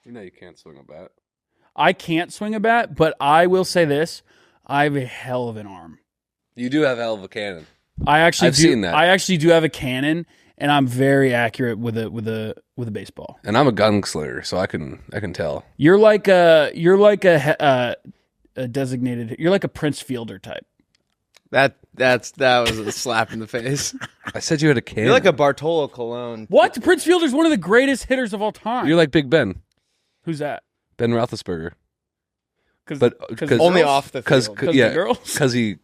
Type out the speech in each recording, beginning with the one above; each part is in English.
You know you can't swing a bat. I can't swing a bat, but I will say this. I have a hell of an arm. You do have hell of a cannon. I've seen that. I actually do have a cannon, and I'm very accurate with a baseball. And I'm a gunslinger, so I can tell. You're like a designated. You're like a Prince Fielder type. That was a slap in the face. I said you had a cannon. You're like a Bartolo Colon. What? Prince Fielder's one of the greatest hitters of all time. You're like Big Ben. Who's that? Ben Roethlisberger. Because only off the field. Because he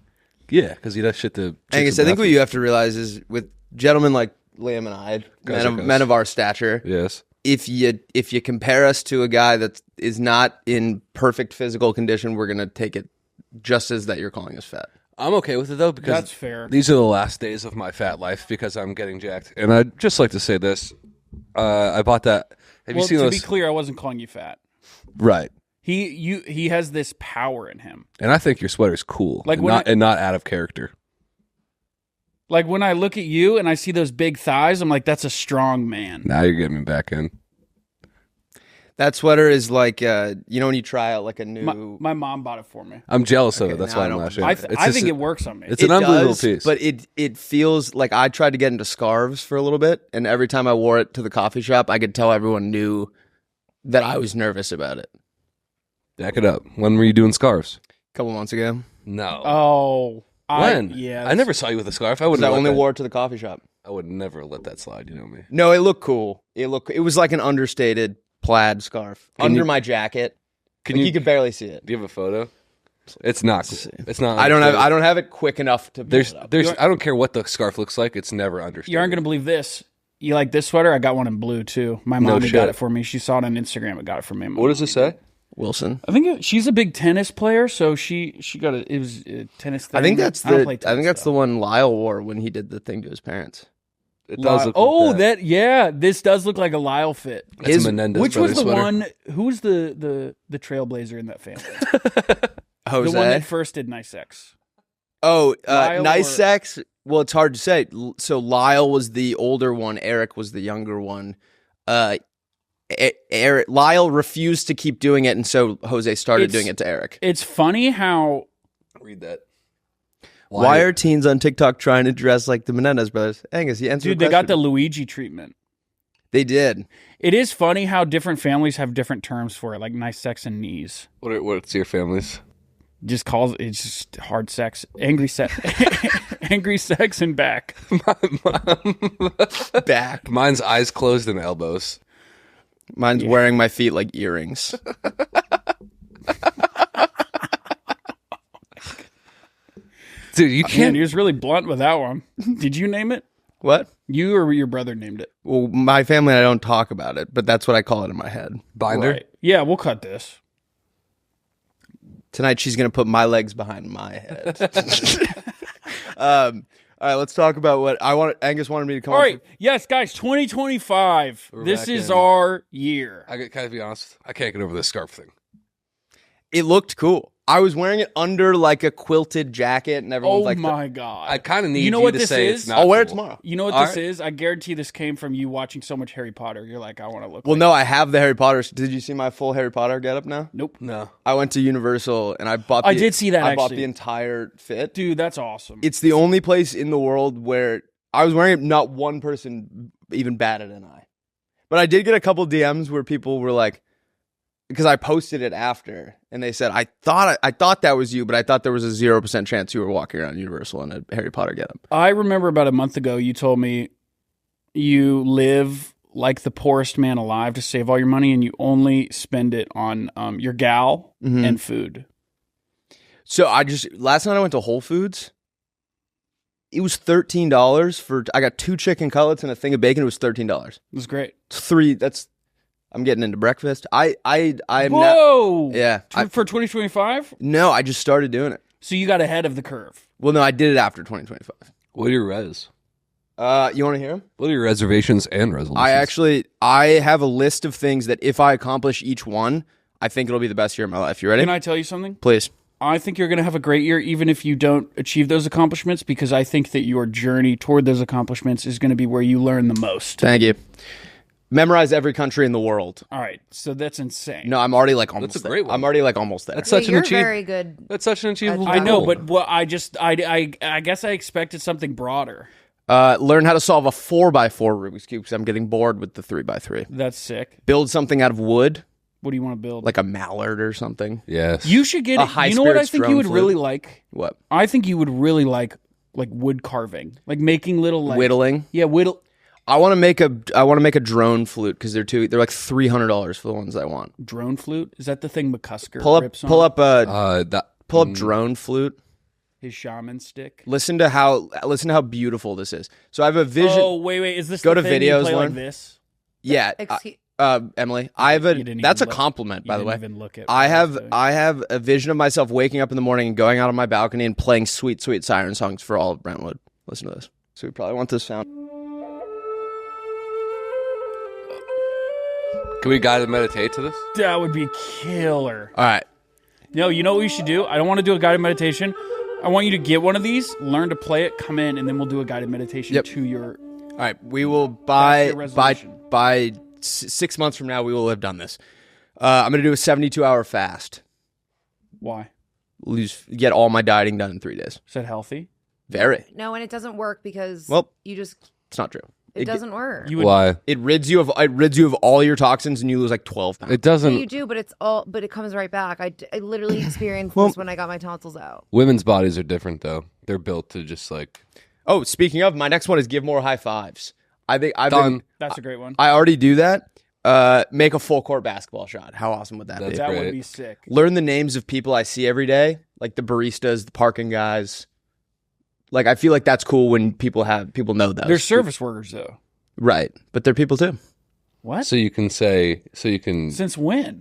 does shit to. Angus, I think what you have to realize is with gentlemen like Liam and I, men of our stature. Yes. If you compare us to a guy that is not in perfect physical condition, we're gonna take it just as that you're calling us fat. I'm okay with it though because that's fair. These are the last days of my fat life because I'm getting jacked. And I'd just like to say this: I bought that. Have you seen those? To be clear, I wasn't calling you fat. Right. He has this power in him. And I think your sweater's cool, like and not out of character. Like when I look at you and I see those big thighs, I'm like, that's a strong man. Now you're getting me back in. That sweater is like, when you try out like a new... My mom bought it for me. I'm jealous of it. That's why I'm laughing. I think it works on me. It's an unbelievable piece. But it feels like I tried to get into scarves for a little bit, and every time I wore it to the coffee shop, I could tell everyone knew that I was nervous about it. Back it up. When were you doing scarves? A couple months ago. No. Oh. When? I never saw you with a scarf. I only wore it to the coffee shop. I would never let that slide. You know me. No, it looked cool. It was like an understated plaid scarf under my jacket. You could barely see it. Do you have a photo? It's not cool. It's not. I don't have it quick enough to. There's. I don't care what the scarf looks like. It's never understated. You aren't gonna believe this. You like this sweater? I got one in blue too. My mom got it for me. She saw it on Instagram. It got it from me. What does it say? Wilson. I think she's a big tennis player, so she got it. It was a tennis thing. I think that's the one Lyle wore when he did the thing to his parents. It does look like that. This does look like a Lyle fit. Which was the sweater. one? Who's the trailblazer in that family? Jose. The one that first did Nice Sex. Oh, Nice Sex. Well, it's hard to say. So Lyle was the older one. Eric was the younger one. Lyle refused to keep doing it, and so Jose started doing it to Eric. It's funny how... Read that. Why are teens on TikTok trying to dress like the Menendez brothers? Angus, you answered the question. Dude, they got the Luigi treatment. They did. It is funny how different families have different terms for it, like Nice Sex and knees. What's your family's? It's just hard sex, angry sex, angry sex and back. Back. Mine's eyes closed and elbows. Mine's wearing my feet like earrings. Dude, you can't. Man, he was really blunt with that one. Did you name it? What? You or your brother named it? Well, my family and I don't talk about it, but that's what I call it in my head. Binder? Right. Yeah, we'll cut this. Tonight she's going to put my legs behind my head. All right, let's talk about what Angus wanted me to come on. All right, up yes, guys, 2025. This is our year. I gotta be honest. I can't get over this scarf thing. It looked cool. I was wearing it under like a quilted jacket, and everyone's like, "Oh my god!" I kind of need you to say it's not. I'll wear it tomorrow. You know what this is? I guarantee this came from you watching so much Harry Potter. You're like, I want to look. Well, no, I have the Harry Potter. Did you see my full Harry Potter getup now? Nope. No. I went to Universal and I bought. I did see that. I bought the entire fit. Dude, that's awesome. It's the only place in the world where I was wearing it. Not one person even batted an eye. But I did get a couple DMs where people were like, because I posted it after, and they said, I thought that was you, but I thought there was a 0% chance you were walking around Universal in a Harry Potter getup. I remember about a month ago, you told me you live like the poorest man alive to save all your money, and you only spend it on your gal and food. So last night I went to Whole Foods. It was $13 I got 2 chicken cutlets and a thing of bacon. It was $13. It was great. I'm getting into breakfast. I'm Whoa! Yeah. For 2025? No, I just started doing it. So you got ahead of the curve. Well, no, I did it after 2025. What are your res? You want to hear them? What are your reservations and resolutions? I have a list of things that if I accomplish each one, I think it'll be the best year of my life. You ready? Can I tell you something? Please. I think you're going to have a great year even if you don't achieve those accomplishments, because I think that your journey toward those accomplishments is going to be where you learn the most. Thank you. Memorize every country in the world. All right, so that's insane. No, I'm already like almost That's a there. great one. I'm already like almost there. That's such an you're achievement. very good. That's such an achievable I I know, goal. but what I guess I expected something broader. Learn how to solve a 4x4 Rubik's Cube because I'm getting bored with the 3x3. That's sick. Build something out of wood, What do you want to build? like a mallard or something. Yes. You should get A it. You know what I high-spirits think you drone would flute. really like? What? I think you would really like wood carving, like making little like Whittling. Yeah, whittle. I want to make a drone flute because they're like $300 for the ones I want. Drone flute. Is that the thing McCusker Pull rips on? up drone flute. His shaman stick. Listen to how beautiful this is. So I have a vision. Oh wait, is this Go the to thing you videos, play Lauren. like this? Yeah, Excuse- Emily, I have a. You didn't That's a even look. compliment, by the way. Didn't even look at I what was have doing. I have a vision of myself waking up in the morning and going out on my balcony and playing sweet, sweet siren songs for all of Brentwood. Listen to this. So we probably want this sound. Can we guide and meditate to this? That would be killer. All right. No, you know what we should do? I don't want to do a guided meditation. I want you to get one of these, learn to play it, come in, and then we'll do a guided meditation Yep. to your. All right. We will That's your resolution. by 6 months from now we will have done this. I'm gonna do a 72-hour fast. Why? Get all my dieting done in 3 days. Is that healthy? Very. No, and it doesn't work because Well, you just It's not true. it doesn't work. You would. Why? It rids you of all your toxins and you lose like 12 pounds. It Yeah, doesn't. you do, but it comes right back. I literally experienced this when I got my tonsils out. Women's bodies are different, though. They're built to just like. Oh, speaking of, my next one is give more high fives. I think Done. That's a great one. I already do that. Make a full court basketball shot. How awesome would that That's be? That great. would be sick. Learn the names of people I see every day, like the baristas, the parking guys. Like I feel like that's cool when people know those. They're service workers, though. Right, but they're people too. What? So you can say. So you can. Since when?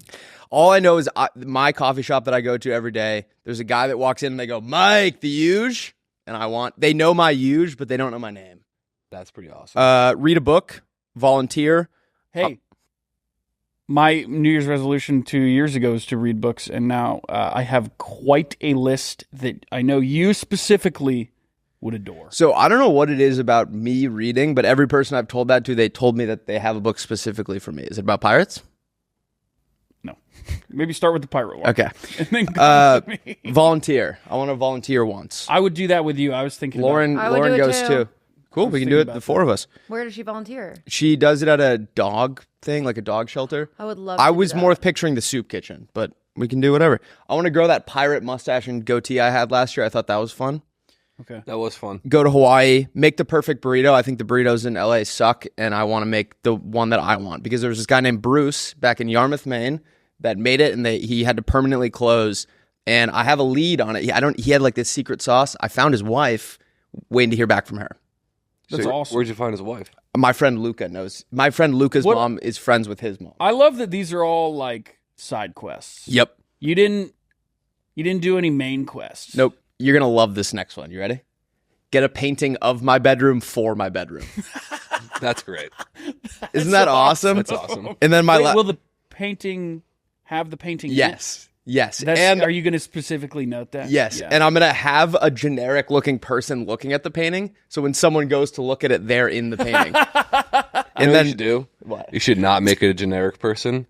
All I know is my coffee shop that I go to every day. There's a guy that walks in and they go, "Mike, the huge," and they know my huge, but they don't know my name. That's pretty awesome. Read a book, volunteer. Hey, my New Year's resolution 2 years ago was to read books, and now I have quite a list that I know you specifically would adore. So I don't know what it is about me reading, but every person I've told that to, they told me that they have a book specifically for me. Is it about pirates? No. Maybe start with the pirate one. Okay. And then go to me. Volunteer. I want to volunteer once. I would do that with you. I was thinking Lauren I would Lauren do it goes too. too. Cool. We can do thinking it, about the four of us. Where does she volunteer? She does it at a dog thing, like a dog shelter. I would love. I to do was that. more picturing the soup kitchen, but we can do whatever. I want to grow that pirate mustache and goatee I had last year. I thought that was fun. Okay. That was fun. Go to Hawaii, make the perfect burrito. I think the burritos in LA suck, and I want to make the one that I want because there was this guy named Bruce back in Yarmouth, Maine, that made it, and he had to permanently close. And I have a lead on it. He had like this secret sauce. I found his wife, waiting to hear back from her. That's awesome. Where'd you find his wife? My friend Luca knows. My friend Luca's What- mom is friends with his mom. I love that these are all like side quests. Yep. You didn't do any main quests. Nope. You're gonna love this next one. You ready? Get a painting of my bedroom for my bedroom. That's great. Isn't that awesome? That's awesome. And then Wait, will the painting have the painting? in it? yes. That's, and are you going to specifically note that? yes, Yeah. and I'm gonna have a generic looking person looking at the painting, so when someone goes to look at it, they're in the painting. And and then then you should do. what? You should not make it a generic person.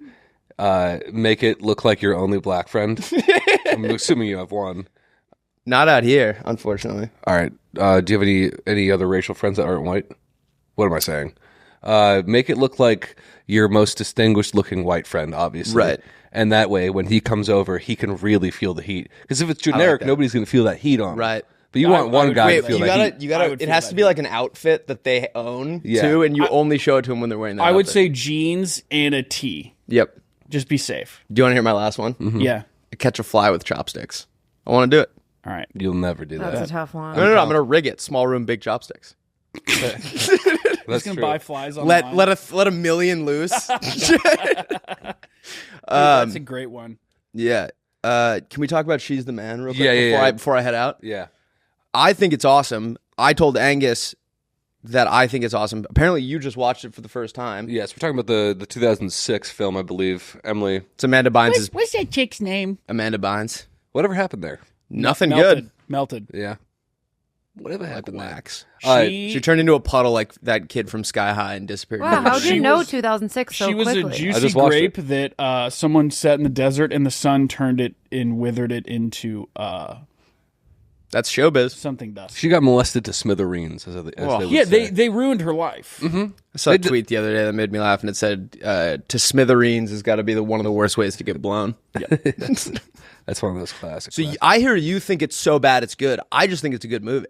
Make it look like your only black friend. I'm assuming you have one. Not out here, unfortunately. All right. Do you have any other racial friends that aren't white? What am I saying? Make it look like your most distinguished looking white friend, obviously. Right. And that way, when he comes over, he can really feel the heat. Because if it's generic, that. nobody's going to feel that heat on him. Right. But you I- want I one would- guy wait, to feel you that gotta, heat. you I gotta. would It feel has that to be like an outfit that they own Yeah. too, and you only show it to them when they're wearing that. I would outfit. say jeans and a tee. Yep. Just be safe. Do you want to hear my last one? Yeah. Catch a fly with chopsticks. I want to do it. All right. You'll never do That's that. a tough one. No, I'm gonna rig it. Small room, big chopsticks. That's Just gonna true. buy flies online. Let a million loose. That's a great one. Yeah. Can we talk about She's the Man real quick Yeah. before I head out? Yeah. I think it's awesome. I told Angus that I think it's awesome. Apparently, you just watched it for the first time. Yes, we're talking about the 2006 film, I believe. Emily, It's Amanda Bynes. What's that chick's name? Amanda Bynes. whatever happened there? Nothing Melted. good. Melted. Yeah. Whatever happened there? Wax. She She turned into a puddle like that kid from Sky High and disappeared. Wow, how did She you know was- 2006 so she was quickly? a I juicy just watched grape that someone set in the desert, and the sun turned it and withered it into That's showbiz. something dust. She got molested to smithereens, as they would Yeah, say. they ruined her life. I saw a tweet the other day that made me laugh, and it said, "To smithereens has got to be one of the worst ways to get blown." That's one of those classics. So I hear you think it's so bad it's good. I just think it's a good movie.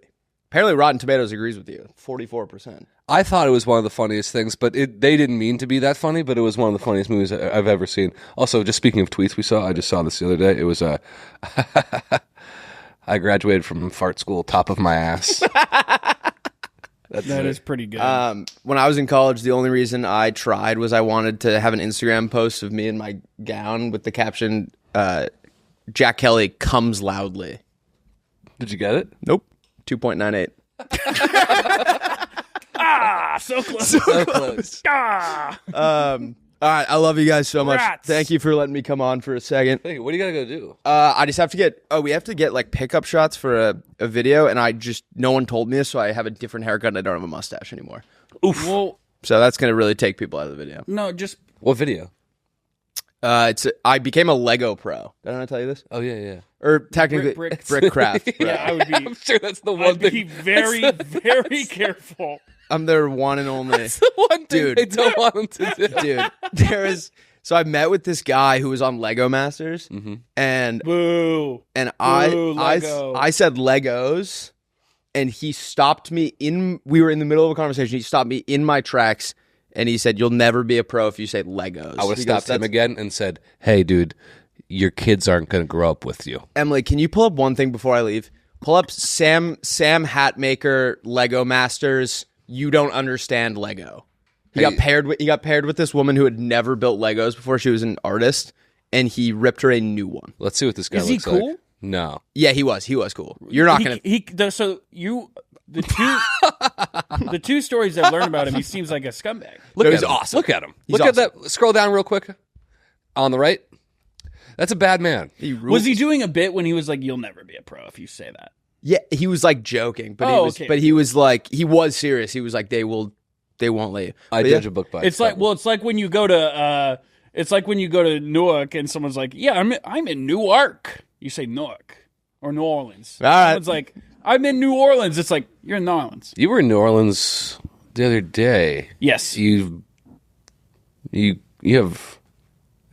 Apparently, Rotten Tomatoes agrees with you. 44%. I thought it was one of the funniest things, but they didn't mean to be that funny, but it was one of the funniest movies I've ever seen. Also, just speaking of tweets we saw, I just saw this the other day. It was I graduated from fart school, top of my ass. That is pretty good. When I was in college, the only reason I tried was I wanted to have an Instagram post of me in my gown with the caption, Jack Kelly comes loudly. Did you get it? Nope. 2.98. So close. So close. All right, I love you guys so much. Rats. Thank you for letting me come on for a second. Hey, what do you gotta go do? I just have to get. Oh, we have to get like pickup shots for a video, and no one told me this, so I have a different haircut and I don't have a mustache anymore. Oof. Well, So that's gonna really take people out of the video. no, just What video? I became a Lego pro. Didn't I tell you this? Oh yeah. Or technically Brick- brick craft. yeah, I would be. I'm sure that's the one I'd be thing. very, very careful. I'm their one and only. The one thing Dude. they don't want them to do. Dude, there is. So I met with this guy who was on Lego Masters, and Boo. and Boo, Lego. I said Legos, and he stopped me we were in the middle of a conversation. He stopped me in my tracks, and he said, "You'll never be a pro if you say Legos." I would have He goes, stopped him again and said, "Hey, dude, your kids aren't going to grow up with you." Emily, can you pull up one thing before I leave? Pull up Sam Hatmaker Lego Masters. You don't understand Lego. He got paired with this woman who had never built Legos before. She was an artist, and he ripped her a new one. Let's see what this guy Is he looks like. cool? No. Yeah, he was cool. You're not gonna. The two stories I've learned about him, he seems like a scumbag. Look No, at he's him. awesome. Look at him. He's Look at that. Scroll down real quick. On the right. That's a bad man. Was he doing a bit when he was like, "You'll never be a pro if you say that"? Yeah, he was like joking, but okay. he was like he was serious. He was like they won't let you. I But judge yeah. a book by It's its like, cover. well, it's like when you go to Newark and someone's like, "Yeah, I'm in Newark." You say Newark or New Orleans. All right. Someone's like, "I'm in New Orleans." It's like, you're in New Orleans. You were in New Orleans the other day. Yes. You have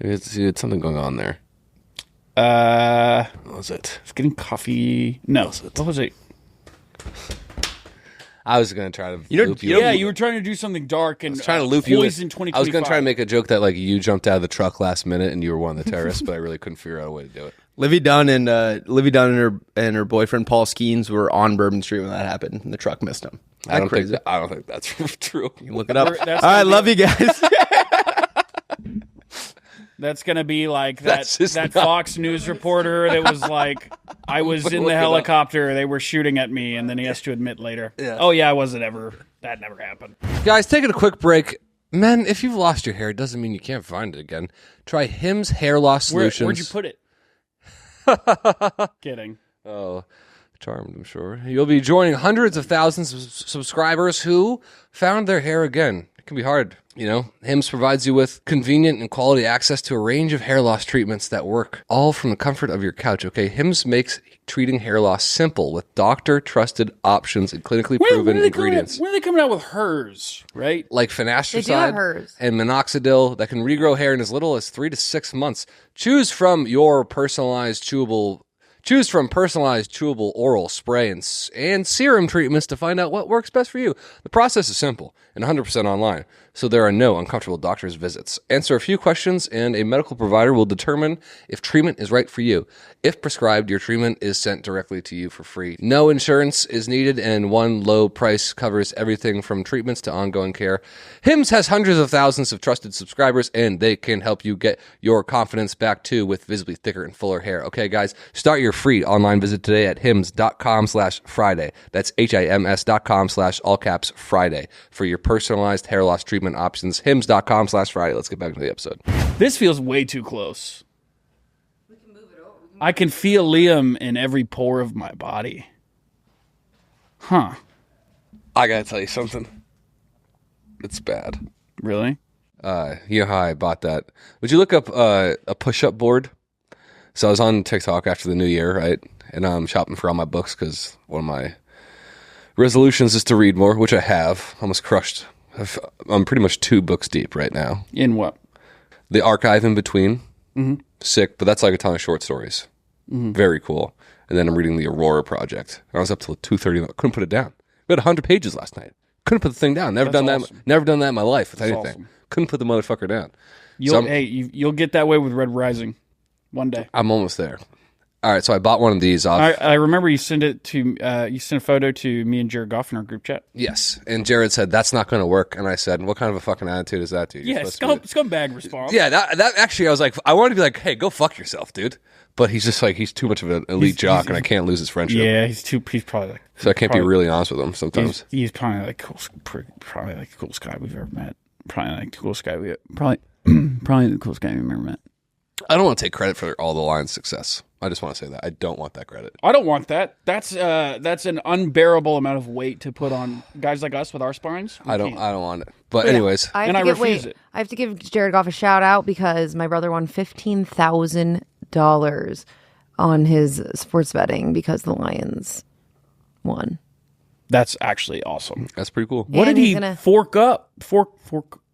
it's something going on there. What was it? It's getting coffee. No. What was it? I was going to try to loop you. Yeah, you were trying to do something dark and trying to loop you in. Poison 2025. I was going to try to make a joke that like you jumped out of the truck last minute and you were one of the terrorists, but I really couldn't figure out a way to do it. Livy Dunn and her boyfriend Paul Skeens were on Bourbon Street when that happened, and the truck missed them. I don't think that's true. You can look it up. That's All right, gonna be- love you guys. That's gonna be like That's just that not- Fox News reporter that was like, I was in Look the it up. helicopter, they were shooting at me, and then he has to admit later, "Oh yeah, that never happened." Guys, taking a quick break. Men, if you've lost your hair, it doesn't mean you can't find it again. Try Hims Hair Loss Solutions. Where'd you put it? Kidding. Oh, charmed, I'm sure. You'll be joining hundreds of thousands of subscribers who found their hair again. It can be hard, you know. Hims provides you with convenient and quality access to a range of hair loss treatments that work all from the comfort of your couch, okay? Hims makes treating hair loss simple with doctor-trusted options and clinically proven ingredients. When are they coming out with hers, right? Like They do finasteride have hers. and minoxidil that can regrow hair in as little as 3 to 6 months. Choose from personalized chewable oral spray and serum treatments to find out what works best for you. The process is simple and 100% online, so there are no uncomfortable doctor's visits. Answer a few questions and a medical provider will determine if treatment is right for you. If prescribed, your treatment is sent directly to you for free. No insurance is needed, and one low price covers everything from treatments to ongoing care. Hims has hundreds of thousands of trusted subscribers, and they can help you get your confidence back too with visibly thicker and fuller hair. Okay, guys, start your free online visit today at hims.com/Friday. That's HIMS.com/all-caps-Friday for your personalized hair loss treatment options. hims.com/Friday. Let's get back to the episode. This feels way too close. I can feel Liam in every pore of my body. Huh. I gotta tell you something. It's bad. Really? You know how I bought that? Would you look up a push-up board? So I was on TikTok after the new year, right? And I'm shopping for all my books because one of my resolutions is to read more, which I have. Almost crushed. I'm pretty much 2 books deep right now. In what? The Archive in Between. Mm-hmm. Sick, but that's like a ton of short stories. Mm-hmm. Very cool. And then I'm reading the Aurora Project. I was up till 2:30. I couldn't put it down. We had 100 pages last night. Couldn't put the thing down. Never That's done awesome. that. Never done that in my life with That's anything. awesome. Couldn't put the motherfucker down. You'll get that way with Red Rising one day. I'm almost there. All right, so I bought one of these off. I remember you sent it to you sent a photo to me and Jared Goff in our group chat. Yes, and Jared said that's not going to work, and I said, "What kind of a fucking attitude is that, dude?" Yeah, scumbag response. Yeah, that actually, I was like, I wanted to be like, "Hey, go fuck yourself, dude." But he's just like, he's too much of an elite jock, and I can't lose his friendship. Yeah, he's probably like. So I can't be really honest with him sometimes. He's probably like probably like the coolest guy we've ever met. Probably the coolest guy we've ever met. I don't want to take credit for all the Lions' success. I just want to say that I don't want that credit. I don't want that. That's an unbearable amount of weight to put on guys like us with our spines. I don't want it. But anyways, I refuse it. I have to give Jared Goff a shout out because my brother won $15,000 on his sports betting because the Lions won. That's actually awesome. that's pretty cool. What And did he's he gonna- fork up? Fork.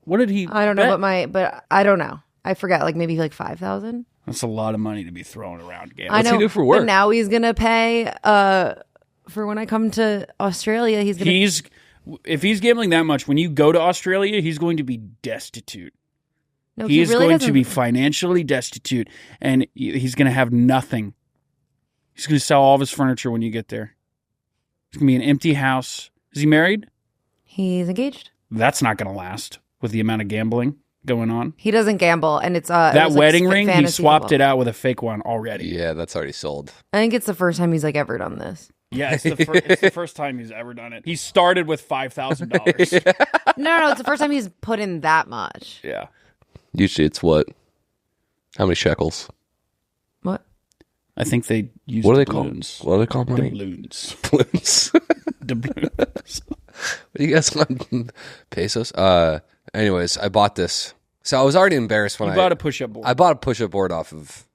What did he? I don't know, bet? but I don't know. I forget, like maybe like 5,000. That's a lot of money to be thrown around. I What's know. he do for work? But now he's gonna pay for when I come to Australia. He's gonna. If he's gambling that much, when you go to Australia, he's going to be destitute. No, He is really going to doesn't- be financially destitute, and he's going to have nothing. He's going to sell all of his furniture when you get there. It's going to be an empty house. Is he married? He's engaged. That's not going to last with the amount of gambling going on. He doesn't gamble, and it's That wedding ring, he swapped it out with a fake one already. Yeah, that's already sold. I think it's the first time he's like ever done this. Yeah, it's the first time he's ever done it. He started with $5,000. No, it's the first time he's put in that much. Yeah. Usually it's what? How many shekels? What? I think they use What do they call? doubloons. What do they call money? Doubloons. Doubloons. Doubloons. What do you guys want? Pesos? Anyways, I bought this. So I was already embarrassed when You bought a push-up board. I bought a push-up board off of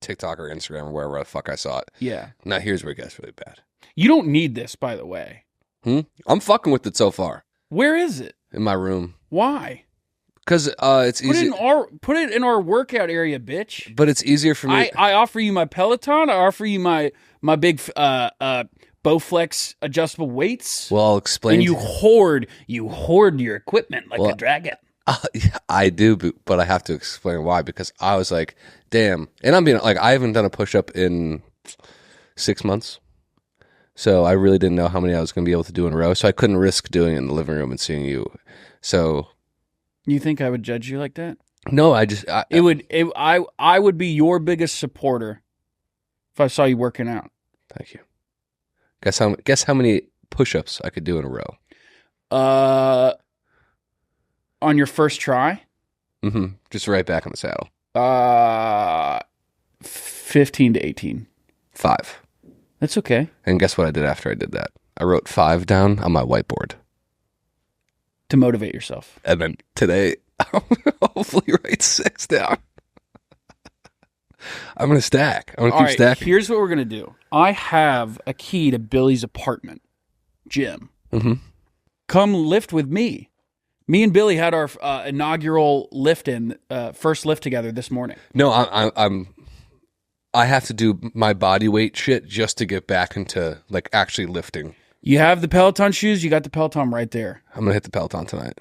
TikTok or Instagram or wherever the fuck I saw it. Yeah. Now here's where it gets really bad. You don't need this, by the way. I'm fucking with it so far Where is it? in my room Why? because it's easy. Put it in our workout area, bitch. But it's easier for me. I offer you my Peloton. I offer you my big Bowflex adjustable weights. well, I'll explain. And you hoard your equipment like a dragon. I do, but I have to explain why because I was like, damn. And I'm being like, I haven't done a push-up in 6 months. So I really didn't know how many I was going to be able to do in a row. So I couldn't risk doing it in the living room and seeing you. So You think I would judge you like that? no, I would be your biggest supporter if I saw you working out. thank you. Guess how many push-ups I could do in a row? On your first try, Just right back on the saddle. 15 to 18. 5. That's okay. And guess what I did after I did that? I wrote 5 down on my whiteboard. To motivate yourself. And then today, I'll hopefully write 6 down. I'm going to stack. I'm going to keep stacking. Here's what we're going to do. I have a key to Billy's apartment, gym. Come lift with me. Me and Billy had our inaugural first lift together this morning. No, I have to do my body weight shit just to get back into like actually lifting. You have the Peloton shoes. You got the Peloton right there. I'm going to hit the Peloton tonight.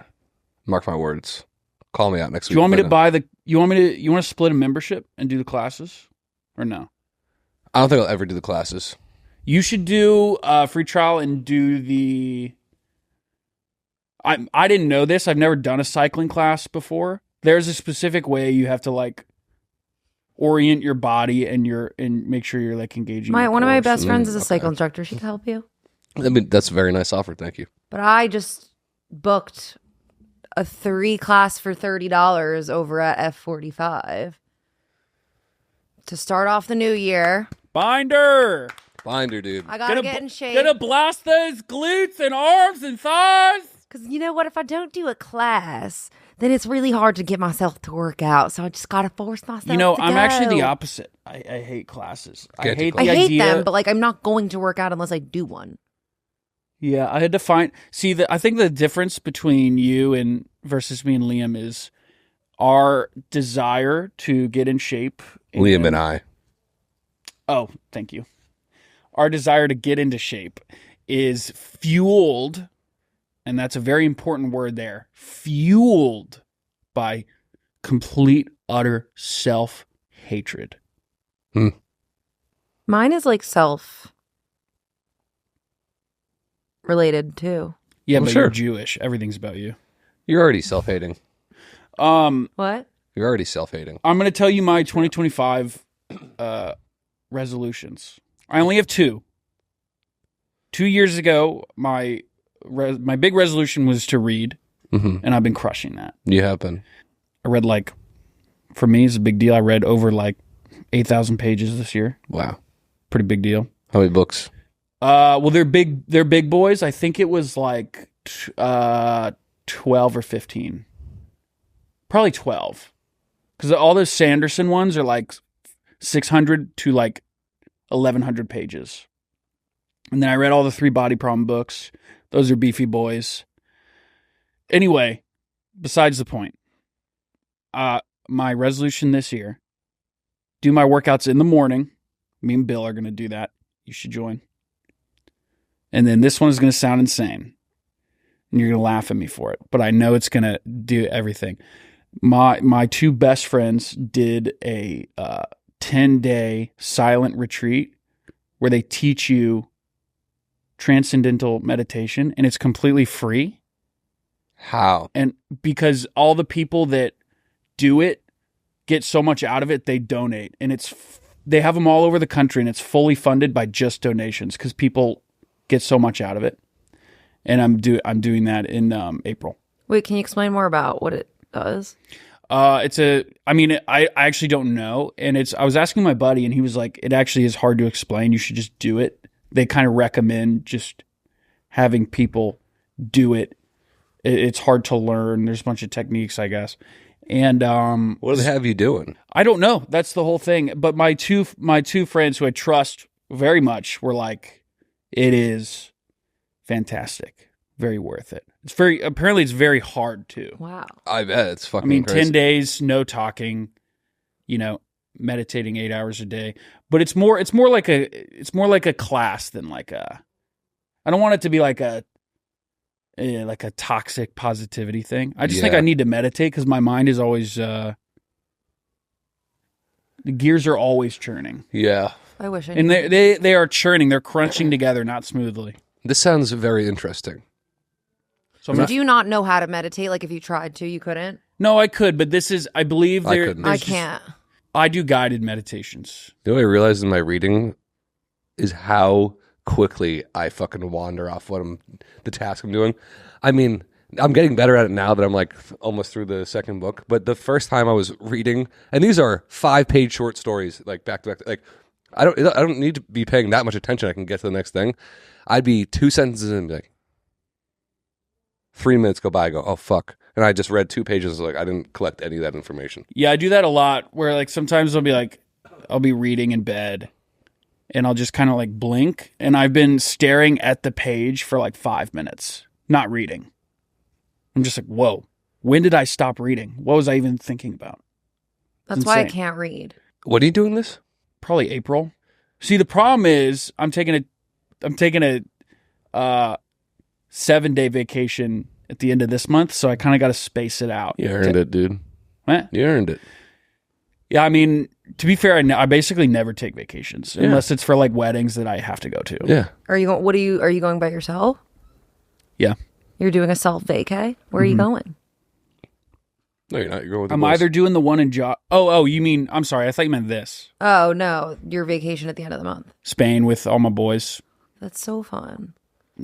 Mark my words. Call me out next week. Do you want me to buy you want to split a membership and do the classes or no? I don't think I'll ever do the classes. You should do a free trial and do the... I didn't know this. I've never done a cycling class before. There's a specific way you have to like orient your body and make sure you're like engaging. One of my core. best friends is a cycle instructor. She can help you. I mean, that's a very nice offer. Thank you. But I just booked a 3 class for $30 over at F45 to start off the new year. Binder. Binder, dude. I gotta get in shape. Gonna blast those glutes and arms and thighs. Because you know what? If I don't do a class, then it's really hard to get myself to work out. So I just gotta force myself. You know, to I'm go. actually the opposite. I hate classes. I Can't do hate the classes. I hate idea. them, but like I'm not going to work out unless I do one. Yeah, I had to find. See, I think the difference between you and versus me and Liam is our desire to get in shape. Liam and I. Oh, thank you. Our desire to get into shape is fueled, and that's a very important word there, fueled by complete, utter self-hatred. Mine is like self-related too. Yeah, Well, but sure. you're Jewish. Everything's about you. You're already self-hating. What? You're already self-hating. I'm going to tell you my 2025 resolutions. I only have 2. 2 years ago, my big resolution was to read, and I've been crushing that. You have been. I read for me, it's a big deal. I read over 8,000 pages this year. Wow. Pretty big deal. How many books? Well, they're big boys. I think it was 12 or 15. Probably 12. Because all those Sanderson ones are 600 to 1,100 pages. And then I read all the 3 Body Problem books. Those are beefy boys. Anyway, besides the point. My resolution this year, do my workouts in the morning. Me and Bill are going to do that. You should join. And then this one is going to sound insane. And you're going to laugh at me for it. But I know it's going to do everything. My 2 best friends did a 10-day silent retreat where they teach you transcendental meditation, and it's completely free. How? And because all the people that do it get so much out of it, they donate, and they have them all over the country, and it's fully funded by just donations because people get so much out of it. And I'm doing that in April. Wait, can you explain more about what it does? I actually don't know. And I was asking my buddy, and he was like, it actually is hard to explain. You should just do it. They kind of recommend just having people do it. It's hard to learn. There's a bunch of techniques, I guess. And What do they have you doing? I don't know. That's the whole thing. But my two friends who I trust very much were like, it is fantastic. Very worth it. Apparently it's very hard too. Wow. I bet it's fucking crazy. 10 days, no talking, meditating 8 hours a day. But it's more like a class than I don't want it to be like a toxic positivity thing. I just think I need to meditate because my mind is always the gears are always churning. Yeah. I wish I And knew. they are churning. They're crunching together, not smoothly. This sounds very interesting. So So do you not know how to meditate? Like if you tried to, you couldn't? No, I could, but this is, I believe I couldn't. I can't. I do guided meditations. You know what I realized in my reading is how quickly I fucking wander off the task I'm doing. I mean, I'm getting better at it now that I'm almost through the second book. But the first time I was reading, and these are 5-page short stories, back to back. I don't need to be paying that much attention. I can get to the next thing. I'd be 2 sentences in, and be 3 minutes go by. I go, oh fuck, and I just read 2 pages. I didn't collect any of that information. Yeah, I do that a lot where sometimes I'll be reading in bed and I'll just kind of blink, and I've been staring at the page for 5 minutes, not reading. I'm just whoa, when did I stop reading? What was I even thinking about? That's why I insane. can't read. What are you doing this? Probably April. See, the problem is I'm taking a 7-day vacation at the end of this month, so I kind of got to space it out. You earned it, dude. What? You earned it. Yeah, I mean, to be fair, I basically never take vacations unless it's for weddings that I have to go to. Yeah. Are you going by yourself? Yeah. You're doing a self vacay? Where are you going? No, you're not. You're going with the I'm boys. either doing the one in Oh, you mean, I'm sorry. I thought you meant this. Oh no, your vacation at the end of the month. Spain with all my boys. That's so fun.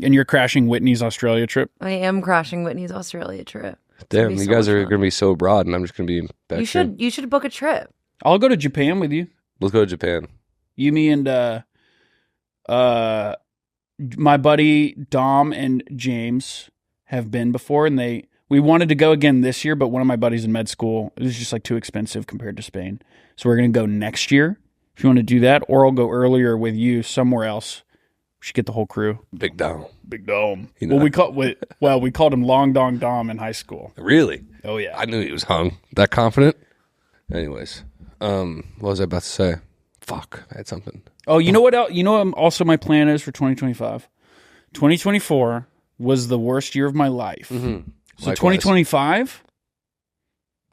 And you're crashing Whitney's Australia trip. I am crashing Whitney's Australia trip. Damn, be you so guys much are fun. going to be so broad, and I'm just going to be back. You should book a trip. I'll go to Japan with you. Let's go to Japan. You, me, and My buddy Dom and James have been before, and we wanted to go again this year, but one of my buddies in med school, it was just like too expensive compared to Spain. So we're going to go next year if you want to do that, or I'll go earlier with you somewhere else. We should get the whole crew. Big Dom. Big Dom. You know. Well, we called him Long Dong Dom in high school. Really? Oh, yeah. I knew he was hung. That confident? Anyways, what was I about to say? Fuck, I had something. Oh, you know what else? You know what also my plan is for 2025? 2024 was the worst year of my life. Mm-hmm. So 2025,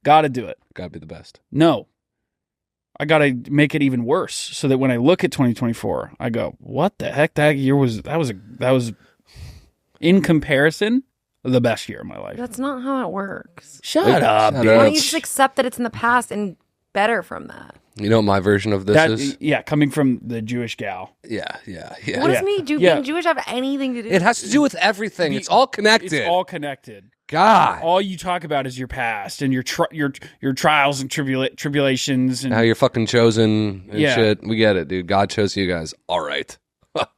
got to do it. Got to be the best. No. I got to make it even worse so that when I look at 2024, I go, what the heck? That year was in comparison, the best year of my life. That's not how it works. Shut up, Why don't you bitch. just accept that it's in the past and better from that? You know what my version of this is? Yeah, coming from the Jewish gal. Yeah. What does being Jewish have anything to do with It has to do with everything. It's all connected. It's all connected. God. All you talk about is your past and your trials and tribulations and How you're fucking chosen and Yeah. shit. We get it, dude. God chose you guys. All right.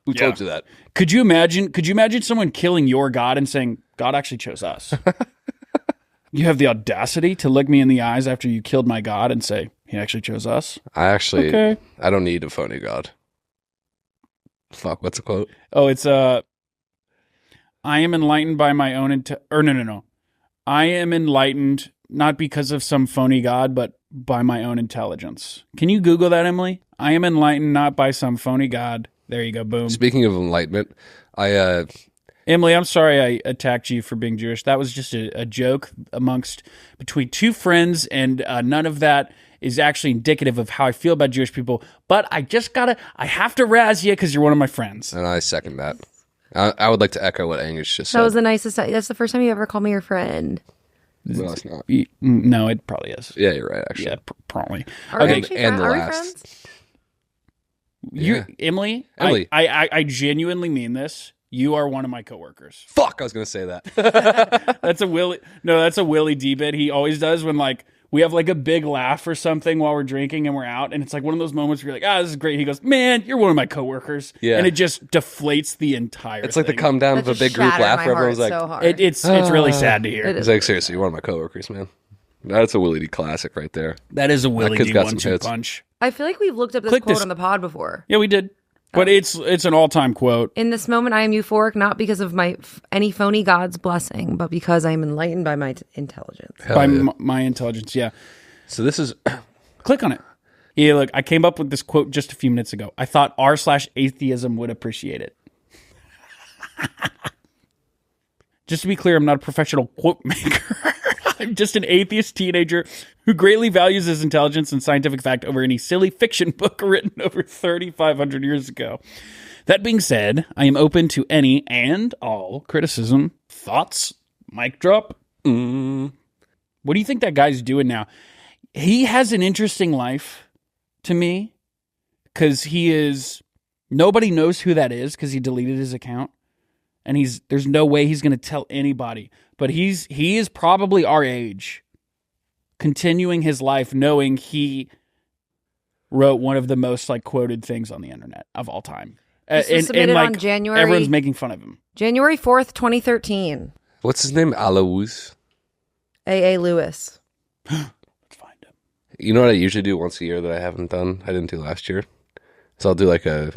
Who told you that? Could you imagine someone killing your God and saying, God actually chose us? You have the audacity to look me in the eyes after you killed my God and say, he actually chose us? I Okay. don't need a phony God. Fuck, what's the quote? Oh, it's I am enlightened by my own no. I am enlightened not because of some phony God, but by my own intelligence. Can you Google that, Emily? I am enlightened not by some phony God. There you go, boom. Speaking of enlightenment, Emily, I'm sorry I attacked you for being Jewish. That was just a joke between two friends, and none of that is actually indicative of how I feel about Jewish people. But I have to razz you because you're one of my friends. and I second that. I would like to echo what Angus just said. That was the nicest. That's the first time you ever called me your friend. No, it's not. No, it probably is. Yeah, you're right, actually. Yeah, probably. Are we Okay, actually and the are we last. friends? You, Emily, Emily. I genuinely mean this. You are one of my coworkers. Fuck, I was going to say that. That's a Willie D bit he always does when like we have like a big laugh or something while we're drinking and we're out, and it's like one of those moments where you're like, this is great. He goes, man, you're one of my coworkers. Yeah. And it just deflates the entire It's like the thing. come down That of a just big group shattered laugh my where heart everyone's like, so hard. It's really sad to hear. It it's is. like, seriously, you're one of my coworkers, man. That's a Willie D classic right there. That is a Willie kid's D got some 1-2 hits. punch. I feel like we've looked up this Click quote this. on the pod before. Yeah, we did. But it's an all-time quote. In this moment, I am euphoric, not because of any phony God's blessing, but because I am enlightened by my intelligence. Hell By yeah. my intelligence, yeah. So this is... Click on it. Yeah, look, I came up with this quote just a few minutes ago. I thought r/atheism would appreciate it. Just to be clear, I'm not a professional quote maker. I'm just an atheist teenager who greatly values his intelligence and scientific fact over any silly fiction book written over 3,500 years ago. That being said, I am open to any and all criticism. Thoughts? Mic drop? What do you think that guy's doing now? He has an interesting life to me because nobody knows who that is because he deleted his account. And there's no way he's going to tell anybody. But he is probably our age, continuing his life, knowing he wrote one of the most like quoted things on the internet of all time. This was submitted on January. Everyone's making fun of him. January 4th, 2013. What's his name? Alouz. A.A. Lewis. Let's find him. You know what I usually do once a year that I haven't done? I didn't do last year. So I'll do like a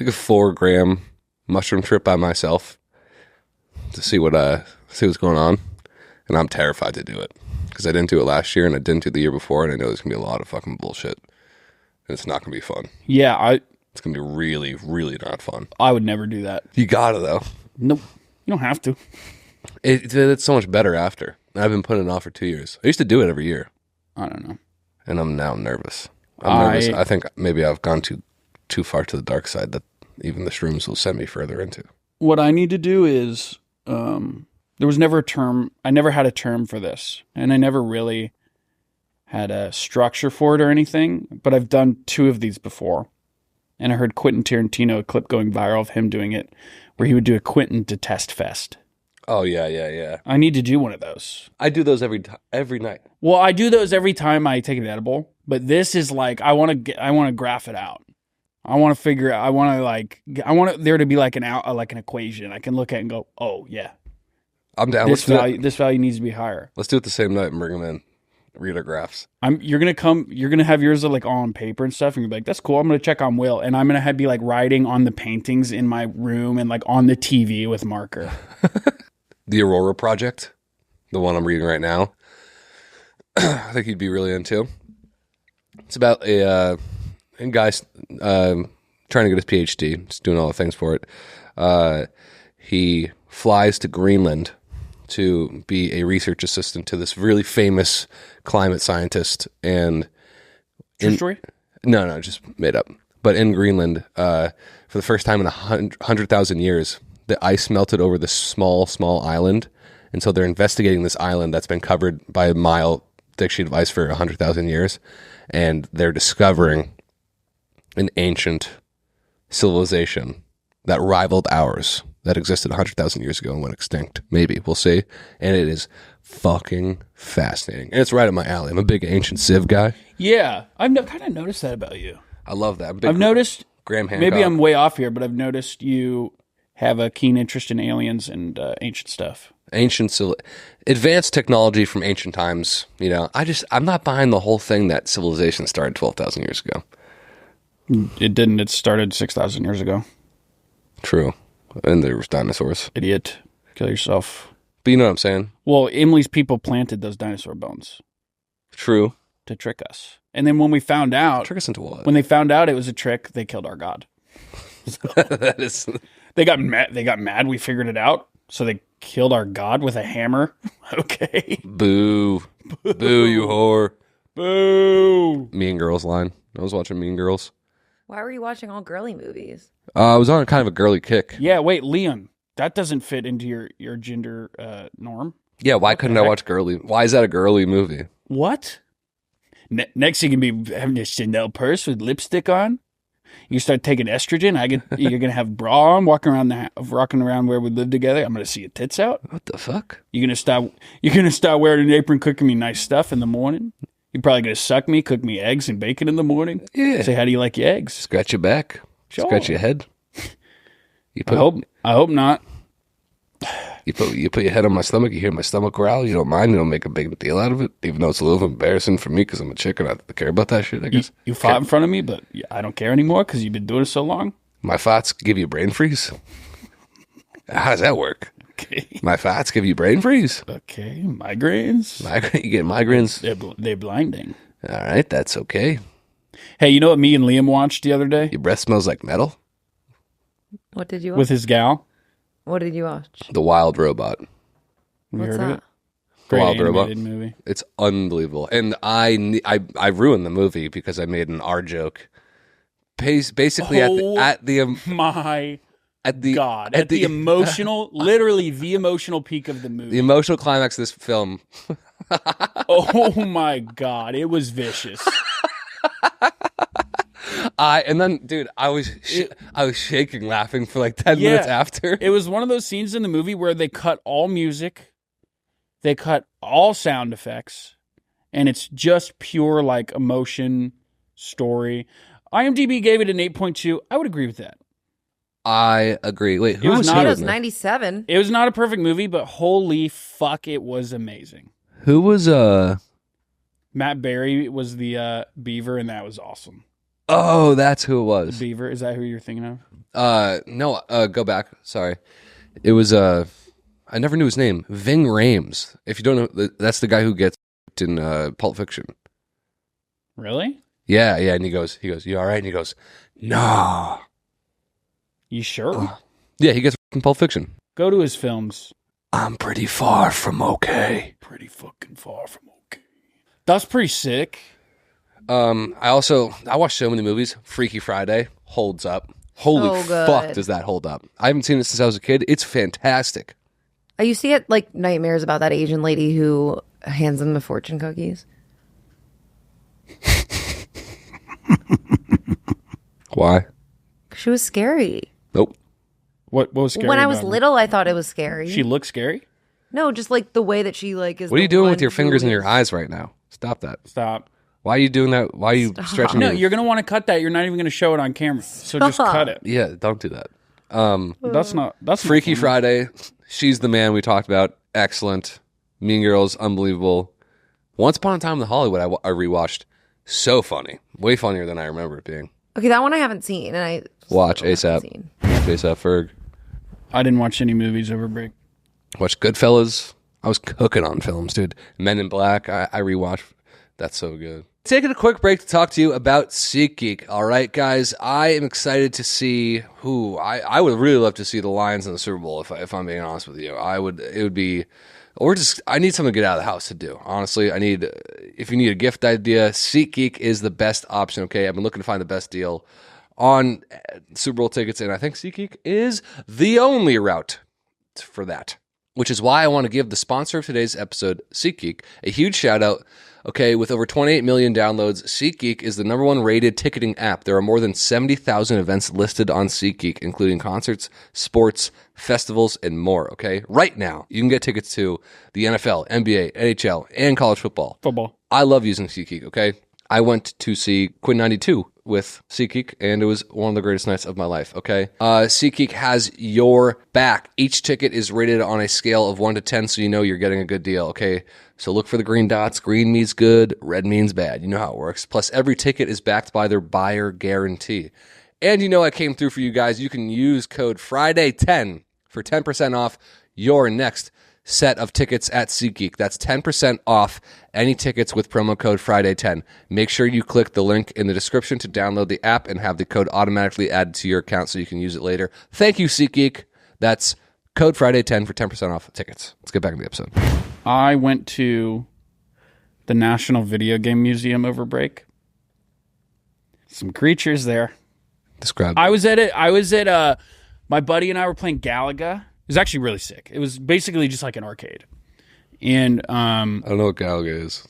4-gram mushroom trip by myself to see what's going on. And I'm terrified to do it because I didn't do it last year and I didn't do the year before, and I know there's gonna be a lot of fucking bullshit. And it's not gonna be fun. Yeah, It's gonna be really, really not fun. I would never do that. You gotta though. Nope. You don't have to. It's so much better after. I've been putting it off for 2 years. I used to do it every year, I don't know. and I'm now nervous. I'm nervous. I think maybe I've gone too far to the dark side that even the shrooms will send me further into. What I need to do is, there was never a term. I never had a term for this, and I never really had a structure for it or anything. But I've done 2 of these before, and I heard Quentin Tarantino, a clip going viral of him doing it, where he would do a Quentin Detest Fest. Oh yeah. I need to do one of those. I do those every night. Well, I do those every time I take an edible, But this is like I want to graph it out. I want to figure out. I want there to be like an equation I can look at and go, oh yeah, I'm down. This value needs to be higher. Let's do it the same night and bring them in. Read our graphs. You're gonna have yours like all on paper and stuff, and you're like, that's cool. I'm gonna check on Will, and I'm gonna be like writing on the paintings in my room and like on the TV with marker. The Aurora Project, the one I'm reading right now. I think you'd be really into. It's about a guy trying to get his PhD, just doing all the things for it. He flies to Greenland to be a research assistant to this really famous climate scientist. And True story? No, just made up. But in Greenland, for the first time in 100,000 years, the ice melted over this small island. And so they're investigating this island that's been covered by a mile thick sheet of ice for 100,000 years. And they're discovering an ancient civilization that rivaled ours, that existed 100,000 years ago and went extinct. Maybe. We'll see. And it is fucking fascinating. And it's right up my alley. I'm a big ancient Civ guy. Yeah. I've kind of noticed that about you. I love that. I've noticed, Graham Hancock. maybe I'm way off here, but I've noticed you have a keen interest in aliens and ancient stuff. Advanced technology from ancient times. You know, I'm not buying the whole thing that civilization started 12,000 years ago. It didn't. It started 6,000 years ago. True. And there was dinosaurs. Idiot. Kill yourself. But you know what I'm saying? Well, Emily's people planted those dinosaur bones. True. To trick us. And then when we found out... Trick us into what? When they found out it was a trick, they killed our god. So that is... They got mad. We figured it out. So they killed our god with a hammer. Okay. Boo. Boo, you whore. Boo. Mean Girls line. I was watching Mean Girls. Why were you watching all girly movies? I was on kind of a girly kick. Yeah, wait, Leon. That doesn't fit into your gender norm. Yeah, why couldn't I watch girly? Why is that a girly movie? What? Next, you can be having a Chanel purse with lipstick on. You start taking estrogen. You're gonna have bra on, rocking around where we live together. I'm gonna see your tits out. What the fuck? You're gonna start wearing an apron, cooking me nice stuff in the morning. You're probably gonna suck me, cook me eggs and bacon in the morning. Yeah. Say, how do you like your eggs? Scratch your back. Sure. Scratch your head. I hope not. You put your head on my stomach. You hear my stomach growl. You don't mind. You don't make a big deal out of it, even though it's a little embarrassing for me because I'm a chick and I care about that shit. I guess you fought in front of me, but I don't care anymore because you've been doing it so long. My farts give you brain freeze. How does that work? Okay. My farts give you brain freeze. Okay, migraines. You get migraines. They're blinding. All right, that's okay. Hey, you know what me and Liam watched the other day? Your breath smells like metal. What did you watch? With his gal. What did you watch? The Wild Robot. Have you What's heard that? of it? Great Wild Robot. animated movie. It's unbelievable, and I ruined the movie because I made an R joke. Basically, at the emotional, literally the emotional peak of the movie. The emotional climax of this film. Oh my God, it was vicious. And then, dude, I was shaking laughing for like 10 minutes after. It was one of those scenes in the movie where they cut all music, they cut all sound effects, and it's just pure like emotion, story. IMDb gave it an 8.2. I would agree with that. I agree. Wait, who was It here? was 97. It was not a perfect movie, but holy fuck, it was amazing. Who was Matt Berry was the beaver, and that was awesome. Oh, that's who it was. The beaver, is that who you're thinking of? No, go back. Sorry. It was I never knew his name. Ving Rhames. If you don't know, that's the guy who gets in Pulp Fiction. Really? Yeah, and he goes, "You all right?" And he goes, "Nah." You sure? Yeah, he gets in Pulp Fiction. Go to his films. I'm pretty far from okay. Pretty fucking far from okay. That's pretty sick. I watched so many movies. Freaky Friday holds up. Holy fuck, does that hold up? I haven't seen it since I was a kid. It's fantastic. I used to get like nightmares about that Asian lady who hands them the fortune cookies. Why? She was scary. Nope. What was scary? When I was about her? little, I thought it was scary. She looked scary? No, just like the way that she like is. What are you the doing one with your who fingers in your is- eyes right now? Stop that. Stop. Why are you doing that? Why are you stretching? No, you're going to want to cut that. You're not even going to show it on camera. So just cut it. Yeah, don't do that. That's Freaky not Friday. She's the Man we talked about. Excellent. Mean Girls, unbelievable. Once Upon a Time in the Hollywood, I rewatched. So funny. Way funnier than I remember it being. Okay, that one I haven't seen, and I Watch still haven't ASAP. seen. ASAP Ferg. I didn't watch any movies over break. Watch Goodfellas. I was cooking on films, dude. Men in Black. I rewatched. That's so good. Taking a quick break to talk to you about SeatGeek. All right, guys. I am excited to see who. I would really love to see the Lions in the Super Bowl. If I'm being honest with you, it would be. I need something to get out of the house to do. Honestly, if you need a gift idea, SeatGeek is the best option. Okay, I've been looking to find the best deal on Super Bowl tickets, and I think SeatGeek is the only route for that. Which is why I want to give the sponsor of today's episode, SeatGeek, a huge shout out. Okay, with over 28 million downloads, SeatGeek is the #1 rated ticketing app. There are more than 70,000 events listed on SeatGeek, including concerts, sports, festivals, and more, okay? Right now, you can get tickets to the NFL, NBA, NHL, and college football. I love using SeatGeek, okay? I went to see Quinn 92 with SeatGeek, and it was one of the greatest nights of my life, okay? SeatGeek has your back. Each ticket is rated on a scale of 1 to 10, so you know you're getting a good deal, okay? So look for the green dots. Green means good, red means bad. You know how it works. Plus, every ticket is backed by their buyer guarantee. And you know I came through for you guys. You can use code FRIDAY10 for 10% off your next set of tickets at SeatGeek. That's 10% off any tickets with promo code FRIDAY10. Make sure you click the link in the description to download the app and have the code automatically added to your account so you can use it later. Thank you, SeatGeek. That's code FRIDAY10 for 10% off tickets. Let's get back to the episode. I went to the National Video Game Museum over break. Some creatures there. Describe. I was at my buddy and I were playing Galaga. It was actually really sick. It was basically just like an arcade. And I don't know what Galaga is.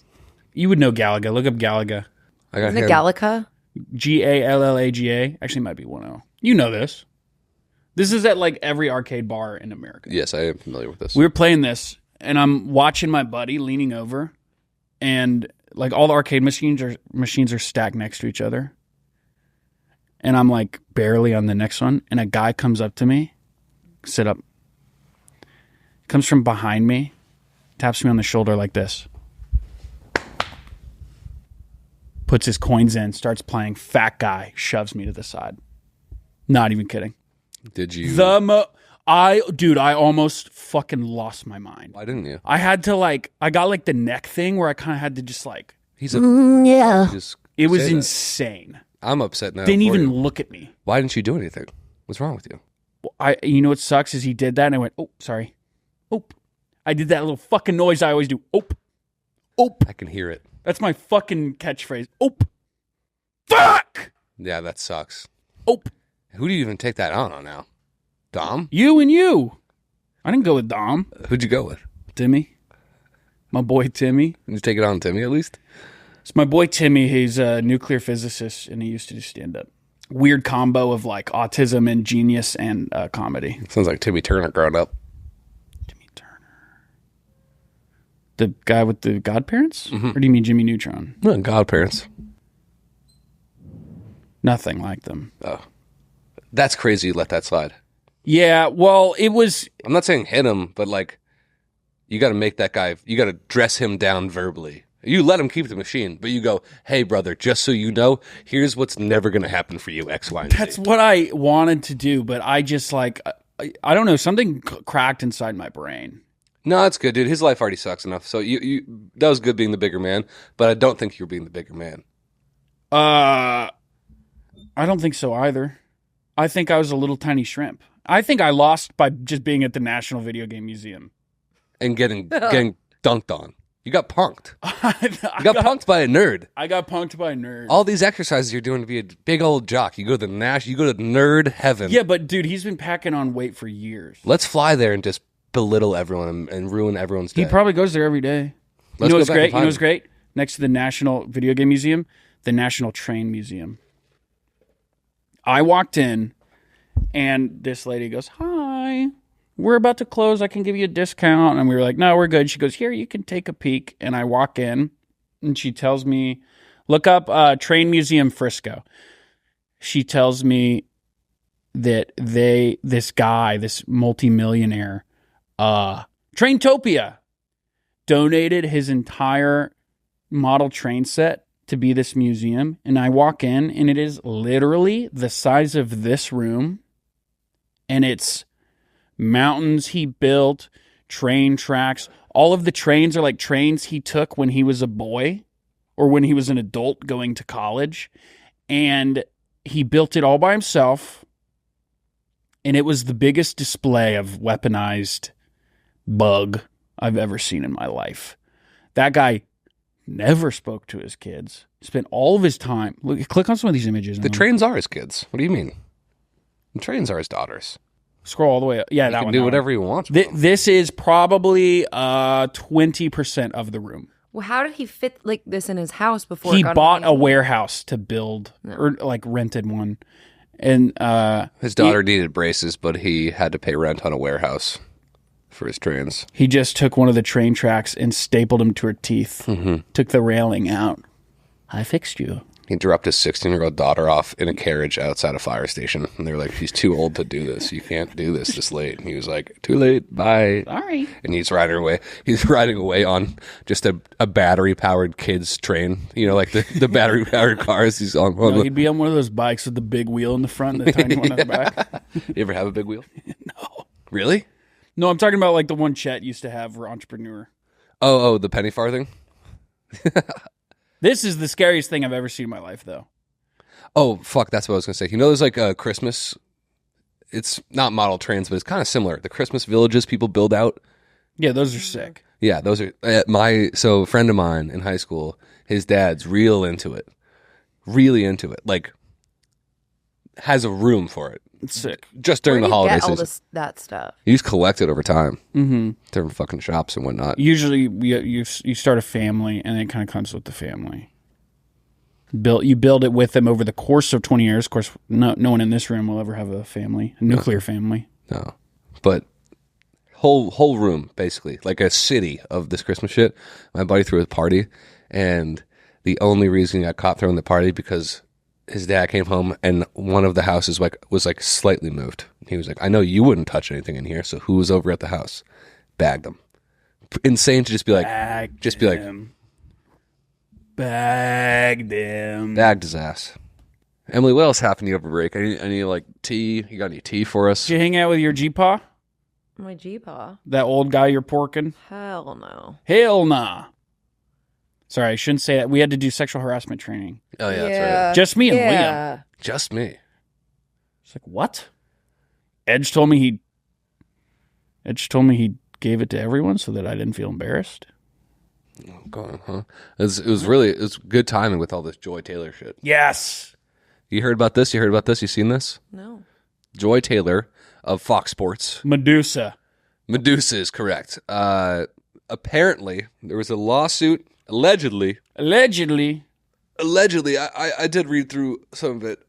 You would know Galaga. Look up Galaga. Isn't it Galaga? Gallaga. Actually, it might be 1-0. You know this. This is at like every arcade bar in America. Yes, I am familiar with this. We were playing this, and I'm watching my buddy leaning over, and like all the arcade machines are stacked next to each other. And I'm like barely on the next one, and a guy comes up to me, sit up, comes from behind me, taps me on the shoulder like this, puts his coins in, starts playing. Fat guy shoves me to the side. Not even kidding. Did you? I almost fucking lost my mind. Why didn't you? I had to I got like the neck thing where I kind of had to just like. Yeah. It was insane. I'm upset now. Didn't even look at me. Why didn't you do anything? What's wrong with you? You know what sucks is he did that and I went, oh, sorry. Oop. I did that little fucking noise I always do. Oop. Oop. I can hear it. That's my fucking catchphrase. Oop. Fuck! Yeah, that sucks. Oop. Who do you even take that on now? Dom? You and you. I didn't go with Dom. Who'd you go with? Timmy. My boy Timmy. Did you take it on Timmy at least? It's my boy Timmy. He's a nuclear physicist and he used to do stand-up. Weird combo of like autism and genius and comedy. Sounds like Timmy Turner growing up. Timmy Turner. The guy with the godparents? Mm-hmm. Or do you mean Jimmy Neutron? No, godparents. Nothing like them. Oh. That's crazy you let that slide. Yeah, well, it was... I'm not saying hit him, but like, you got to make that guy, you got to dress him down verbally. You let him keep the machine, but you go, hey, brother, just so you know, here's what's never going to happen for you, X, Y, and Z. That's what I wanted to do, but I just like, I don't know, something cracked inside my brain. No, that's good, dude. His life already sucks enough. So that was good being the bigger man, but I don't think you're being the bigger man. I don't think so either. I think I was a little tiny shrimp. I think I lost by just being at the National Video Game Museum. And getting dunked on. You got punked. You got punked by a nerd. I got punked by a nerd. All these exercises you're doing to be a big old jock. You go to nerd heaven. Yeah, but dude, he's been packing on weight for years. Let's fly there and just belittle everyone and ruin everyone's day. He probably goes there every day. You know what's great? You know what's great? Next to the National Video Game Museum, the National Train Museum. I walked in, and this lady goes, "Hi, we're about to close. I can give you a discount." And we were like, "No, we're good." She goes, "Here, you can take a peek." And I walk in, and she tells me Look up Train Museum Frisco. She tells me that this guy, this multimillionaire, Traintopia, donated his entire model train set to be this museum. And I walk in, and it is literally the size of this room. And it's mountains he built, train tracks. All of the trains are like trains he took when he was a boy or when he was an adult going to college. And he built it all by himself. And it was the biggest display of weaponized bug I've ever seen in my life. That guy never spoke to his kids. Spent all of his time. Look, click on some of these images. The trains are his kids. What do you mean? The trains are his daughters. Scroll all the way up. Yeah, He that can one. do that whatever one. he wants. with them. This is probably 20% of the room. Well, how did he fit like this in his house before? He it got bought a amazing? warehouse to build, or like rented one, and His daughter needed braces, but he had to pay rent on a warehouse for his trains. he just took one of the train tracks and stapled them to her teeth. Mm-hmm. Took the railing out. I fixed you. He dropped his 16-year-old daughter off in a carriage outside a fire station. And they were like, she's too old to do this. You can't do this late. And he was like, too late. Bye. Sorry. And he's riding away. He's riding away on just a battery-powered kid's train. You know, like the battery-powered cars. He's on No, he'd be on one of those bikes with the big wheel in the front and the tiny one at the back. You ever have a big wheel? No. Really? No, I'm talking about like the one Chet used to have for Entrepreneur. Oh, the penny farthing? This is the scariest thing I've ever seen in my life, though. Oh, fuck, that's what I was going to say. You know, there's like a Christmas, it's not model trains, but it's kind of similar. The Christmas villages people build out. Yeah, those are sick. Yeah, those are, so a friend of mine in high school, his dad's really into it. Like, has a room for it. It's sick. Just Where during do the you holiday get all season. that stuff? You just collect it over time. Mm-hmm. Different fucking shops and whatnot. Usually, you start a family, and it kind of comes with the family. You build it with them over the course of 20 years. Of course, no one in this room will ever have a family, a nuclear family. No. But whole room, basically. Like a city of this Christmas shit. My buddy threw a party, and the only reason he got caught throwing the party because his dad came home and one of the houses was slightly moved. He was like, I know you wouldn't touch anything in here, so who was over at the house? Bagged them. Insane to just be like, Bagged him. bagged his ass. Emily, what else happened to you over break? Any like tea? You got any tea for us? Did you hang out with your G-Paw? My G-Paw? That old guy you're porking? Hell no. Hell nah. Sorry, I shouldn't say that. We had to do sexual harassment training. Oh, yeah, that's right. Just me and Liam. Just me. It's like, what? Edge told me he gave it to everyone so that I didn't feel embarrassed. Oh, God, huh? It was good timing with all this Joy Taylor shit. Yes. You heard about this? You seen this? No. Joy Taylor of Fox Sports. Medusa is correct. Apparently, there was a lawsuit, allegedly. Allegedly, I did read through some of it.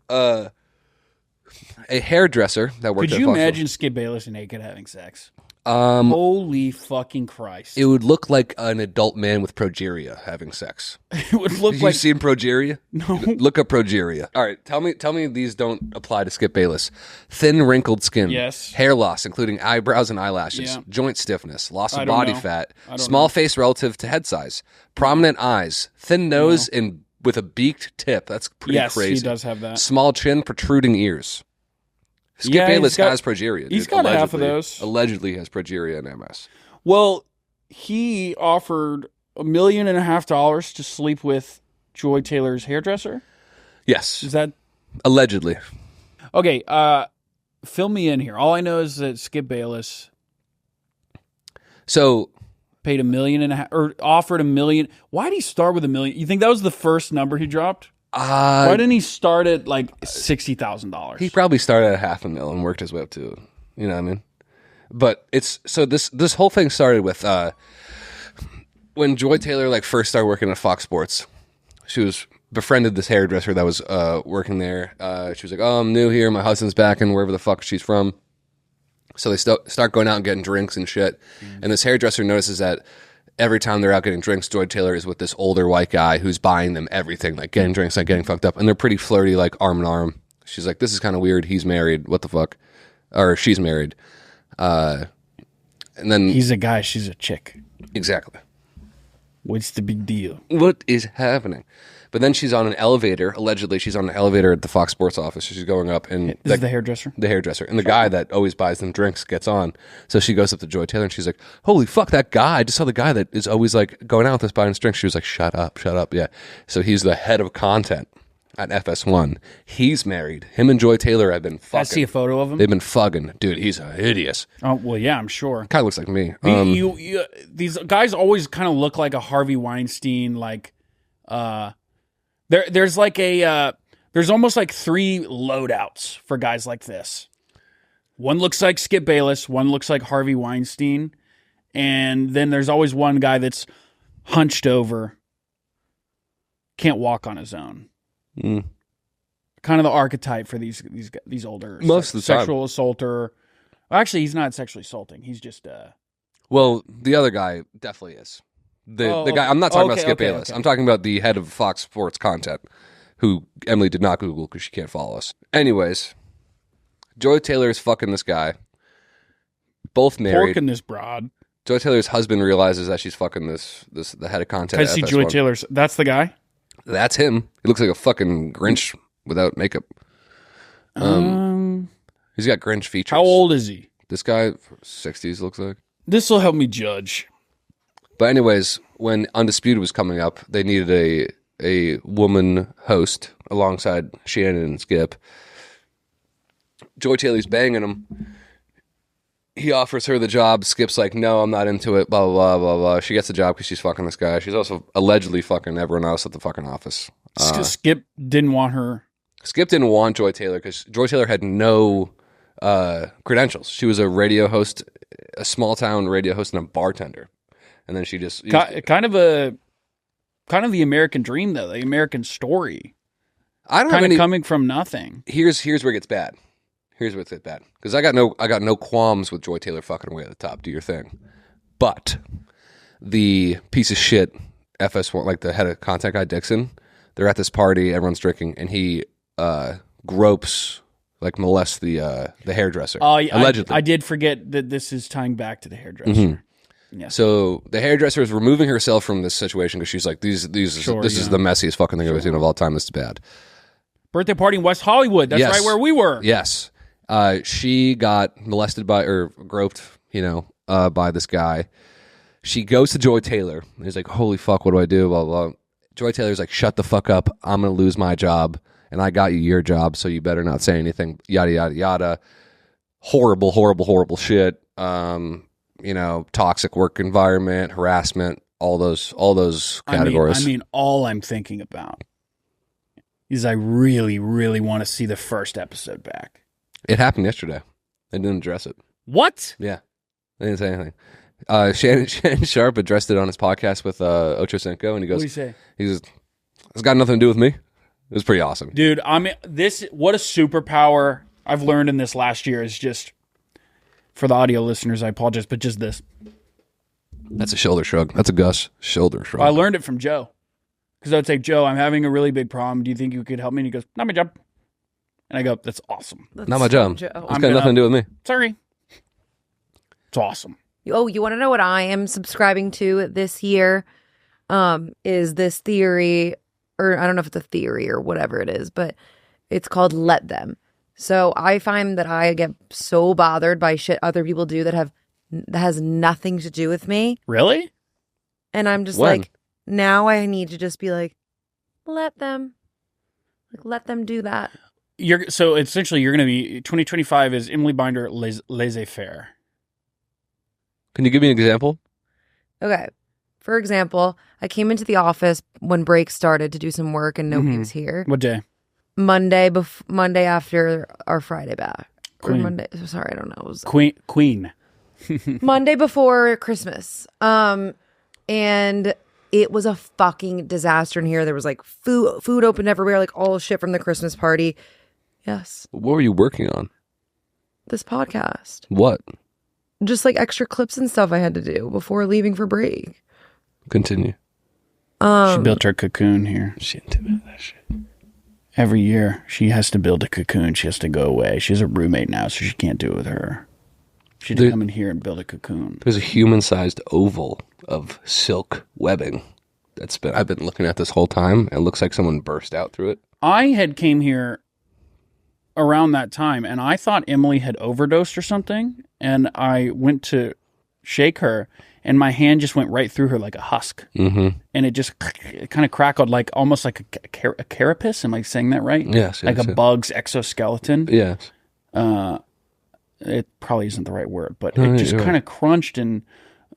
A hairdresser that worked could at you Fox imagine Skip Bayless naked having sex? Sports. Holy fucking Christ. It would look like an adult man with progeria having sex. It would look Have like... you seen progeria? No. Look up progeria. All right, tell me these don't apply to Skip Bayless. Thin, wrinkled skin. Yes. Hair loss, including eyebrows and eyelashes. Yeah. Joint stiffness. Loss I of don't body know. fat. I don't Small know. face relative to head size. Prominent eyes. Thin nose and with a beaked tip. That's pretty Yes, crazy. he does have that. Small chin, protruding ears. Skip Yeah, Bayless he's got- has progeria. he's dude, got half of allegedly. those. Allegedly has progeria and MS. Well, he offered $1.5 million to sleep with Joy Taylor's hairdresser. Yes, Is that... allegedly. Okay, fill me in here. All I know is that Skip Bayless So paid $1.5 million or offered $1 million. Why did he start with $1 million? You think that was the first number he dropped? Why didn't he start at like $60,000? he probably started at $500,000 and worked his way up to, you know what I mean? But it's so this whole thing started with when Joy Taylor first started working at Fox Sports. She was befriended this hairdresser that was working there. She was like, "Oh, I'm new here. My husband's back in wherever the fuck she's from." So they start going out and getting drinks and shit. And this hairdresser notices that every time they're out getting drinks, Joy Taylor is with this older white guy who's buying them everything, like getting drinks, like getting fucked up. And they're pretty flirty, like arm in arm. She's like, this is kind of weird. He's married. What the fuck? Or she's married. And then... He's a guy. She's a chick. Exactly. What's the big deal? What is happening? But then she's on an elevator. Allegedly, she's on an elevator at the Fox Sports office. She's going up, and This is the hairdresser? The hairdresser. And the guy that always buys them drinks gets on. So she goes up to Joy Taylor, and she's like, holy fuck, that guy. I just saw the guy that is always like going out with us buying us drinks. She was like, shut up. Yeah. So he's the head of content at FS1. He's married. Him and Joy Taylor have been fucking. I see a photo of him. They've been fugging. Dude, he's hideous. Oh, well, yeah, I'm sure. Kind of looks like me. These guys always kind of look like a Harvey Weinstein, like, there's like there's almost like 3 loadouts for guys like this. One looks like Skip Bayless, one looks like Harvey Weinstein, and then there's always one guy that's hunched over, can't walk on his own. Kind of the archetype for these older most of the time. Sexual assaulter. Well, actually, he's not sexually assaulting. He's just Well, the other guy definitely is. The guy. I'm not talking about Skip Bayless. Okay. I'm talking about the head of Fox Sports content, who Emily did not Google because she can't follow us. Anyways, Joy Taylor is fucking this guy. Both married. porking this broad. Joy Taylor's husband realizes that she's fucking the head of content. I at see FS1. Joy Taylor's. That's the guy. That's him. He looks like a fucking Grinch without makeup. He's got Grinch features. How old is he? This guy, 60s looks like. This will help me judge. But anyways, when Undisputed was coming up, they needed a woman host alongside Shannon and Skip. Joy Taylor's banging him. He offers her the job. Skip's like, no, I'm not into it, blah, blah, blah, blah, blah. She gets the job because she's fucking this guy. She's also allegedly fucking everyone else at the fucking office. Skip didn't want her. Skip didn't want Joy Taylor because Joy Taylor had no credentials. She was a radio host, a small-town radio host, and a bartender. And then she just Kind of the American dream, though, the American story. I don't Kind have of any. coming from nothing. Here's where it gets bad. Here's where it gets bad because I got no qualms with Joy Taylor fucking away at the top. Do your thing, but the piece of shit FS1, like the head of content guy Dixon, they're at this party, everyone's drinking, and he gropes, like molests the hairdresser. Allegedly. I did forget that this is tying back to the hairdresser. Mm-hmm. Yeah. So the hairdresser is removing herself from this situation because she's like, this is the messiest fucking thing I've ever seen of all time. This is bad. Birthday party in West Hollywood. That's right where we were. Yes. She got molested or groped, by this guy. She goes to Joy Taylor. And he's like, holy fuck, what do I do? Blah, blah. Joy Taylor's like, shut the fuck up. I'm going to lose my job. And I got you your job, so you better not say anything. Yada, yada, yada. Horrible, horrible, horrible shit. Toxic work environment, harassment, all those categories. I mean, all I'm thinking about is I really, really want to see the first episode back. It happened yesterday. They didn't address it. What? Yeah. They didn't say anything. Shannon Sharp addressed it on his podcast with Ocho Cinco, and he goes, What do you say? He goes, it's got nothing to do with me. It was pretty awesome. Dude, what a superpower I've learned in this last year is just, for the audio listeners, I apologize, but just this. That's a shoulder shrug. That's a Gus shoulder shrug. I learned it from Joe. Because I would say, Joe, I'm having a really big problem. Do you think you could help me? And he goes, not my job. And I go, that's awesome. Not my job. It's got nothing to do with me. Sorry. It's awesome. Oh, you want to know what I am subscribing to this year? Is this theory, or I don't know if it's a theory or whatever it is, but it's called Let Them. So I find that I get so bothered by shit other people do that has nothing to do with me. Really? And I'm just like, now I need to just be like, let them. Like, let them do that. So essentially you're going to be, 2025 is Emily Binder laissez-faire. Can you give me an example? Okay. For example, I came into the office when break started to do some work and nobody was here. What day? Monday after our Friday back. Queen. Or Monday. Sorry, I don't know. It was Queen. Monday before Christmas. And it was a fucking disaster in here. There was like food open everywhere, like all shit from the Christmas party. Yes. What were you working on? This podcast. What? Just like extra clips and stuff I had to do before leaving for break. Continue. She built her cocoon here. She into that shit. Every year, she has to build a cocoon. She has to go away. She has a roommate now, so she can't do it with her. She had to come in here and build a cocoon. There's a human-sized oval of silk webbing I've been looking at this whole time. It looks like someone burst out through it. I had came here around that time, and I thought Emily had overdosed or something, and I went to shake her, and my hand just went right through her like a husk. Mm-hmm. And it kind of crackled like almost like a carapace. Am I saying that right? Yes. Like a bug's exoskeleton. Yes. It probably isn't the right word, but it just kind of crunched and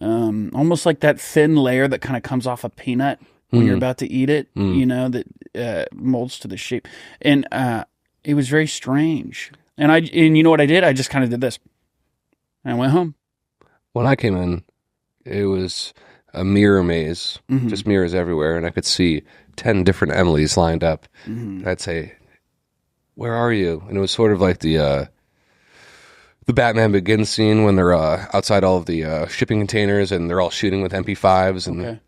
almost like that thin layer that kind of comes off a peanut when you're about to eat it, you know, that molds to the shape. And it was very strange. And you know what I did? I just kind of did this. And I went home. When I came in, it was a mirror maze, just mirrors everywhere, and I could see 10 different Emilys lined up. I'd say, "Where are you?" And it was sort of like the Batman Begins scene when they're outside all of the shipping containers and they're all shooting with MP5s and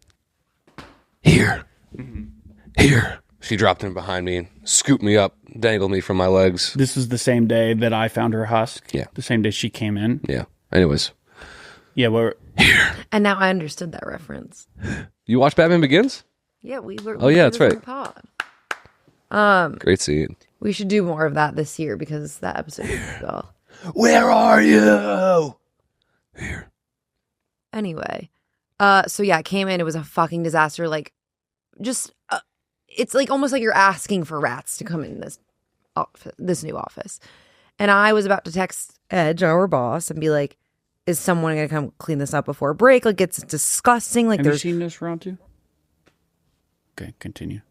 here. She dropped in behind me, scooped me up, dangled me from my legs. This was the same day that I found her husk. Yeah. The same day she came in. Yeah. Anyways. Yeah, we're Here. And now I understood that reference. You watched Batman Begins? Yeah, we were. Oh, yeah, that's right. Great scene. We should do more of that this year because that episode is well. Where are you? Here. Anyway, so yeah, I came in. It was a fucking disaster. Like, just it's like almost like you're asking for rats to come in this new office. And I was about to text Edge, our boss, and be like, "Is someone gonna come clean this up before break? Like, it's disgusting. Like, have you seen this round too? Okay, continue.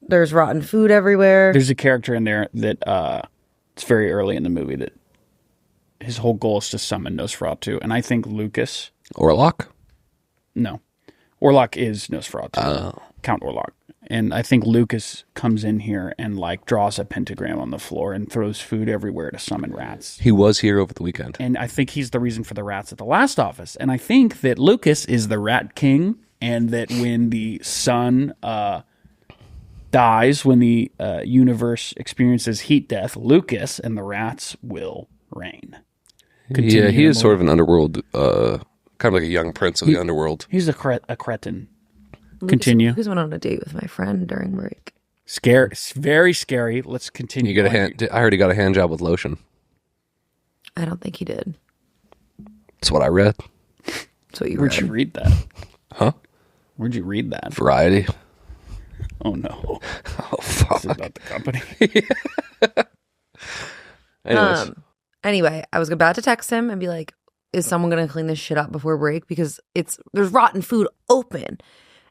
There's rotten food everywhere. There's a character in there that it's very early in the movie that his whole goal is to summon Nosferatu, and I think Lucas. Orlok? No. Orlok is Nosferatu. Oh. Count Orlok. And I think Lucas comes in here and like draws a pentagram on the floor and throws food everywhere to summon rats. He was here over the weekend. And I think he's the reason for the rats at the last office. And I think that Lucas is the rat king, and that when the sun dies, when the universe experiences heat death, Lucas and the rats will reign. Continue, yeah, he is Emily. sort of an underworld, kind of like a young prince of the underworld. He's a cretin. Continue. Lucas went on a date with my friend during break. Scary. It's very scary. Let's continue. You get I heard he got a hand job with lotion. I don't think he did. That's what I read. That's what you Where'd read. you read that? Huh? Where'd you read that? Variety. Oh, no. Oh, fuck. Is it about the company? Anyways. Anyway, I was about to text him and be like, "Is someone going to clean this shit up before break? Because there's rotten food open."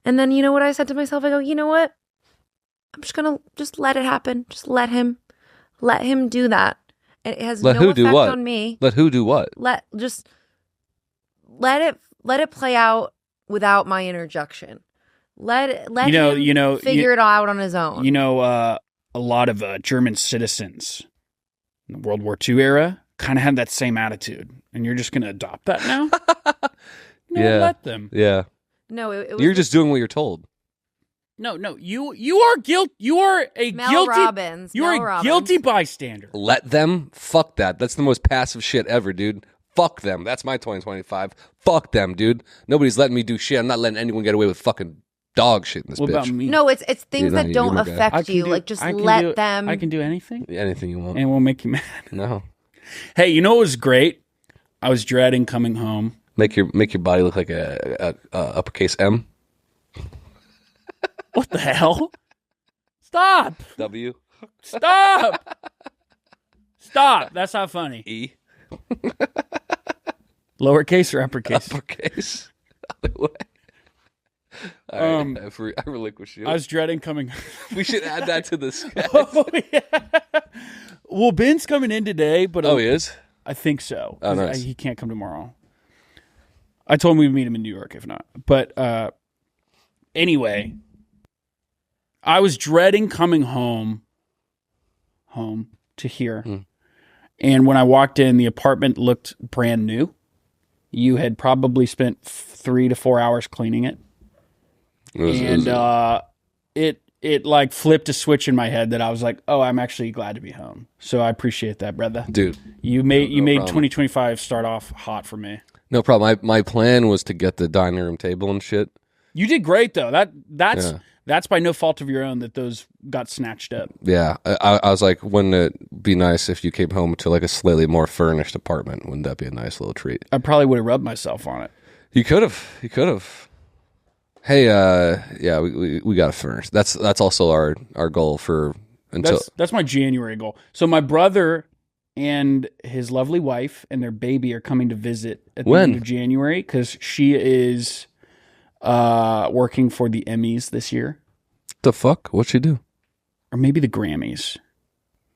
And then you know what I said to myself? I go, you know what? I'm just going to let it happen. Just let him do that. And it has no effect on me. Let who do what? Let it play out without my interjection. Let him figure it out on his own. You know, a lot of German citizens in the World War II era kind of had that same attitude. And you're just going to adopt that now? Yeah. Let them. Yeah. No, it was You're just doing what you're told. No, you are guilt. You are a Mel guilty. Robbins. You are a guilty bystander. Let them? Fuck that. That's the most passive shit ever, dude. Fuck them. That's my 2025. Fuck them, dude. Nobody's letting me do shit. I'm not letting anyone get away with fucking dog shit in this What bitch. about me? No, it's things that don't you're my guy. affect you. Like, just let them. I can do anything, Anything you want. and it won't make you mad. No. Hey, you know what was great? I was dreading coming home. Make your body look like a uppercase M. What the hell? Stop! W. Stop! Stop! That's not funny. E. Lowercase or uppercase? Uppercase. Other way. All right, I relinquish you. I was dreading coming. We should add that to the sketch. Oh yeah. Well, Ben's coming in today, but Oh, he is? I think so. Oh, nice. He can't come tomorrow. I told him we'd meet him in New York if not. But anyway, I was dreading coming home to here. And when I walked in, the apartment looked brand new. You had probably spent 3 to 4 hours cleaning it. It like flipped a switch in my head that I was like, oh, I'm actually glad to be home. So I appreciate that, brother. Dude, You made problem. 2025 start off hot for me. no problem. My plan was to get the dining room table and shit. You did great though. That's by no fault of your own that those got snatched up. Yeah, I was like, wouldn't it be nice if you came home to like a slightly more furnished apartment? Wouldn't that be a nice little treat? I probably would have rubbed myself on it. You could have. Hey, yeah, we got to furnish. That's also our goal for until. That's my January goal. So my brother and his lovely wife and their baby are coming to visit at the end of January because she is working for the Emmys this year. The fuck? What'd she do? Or maybe the Grammys.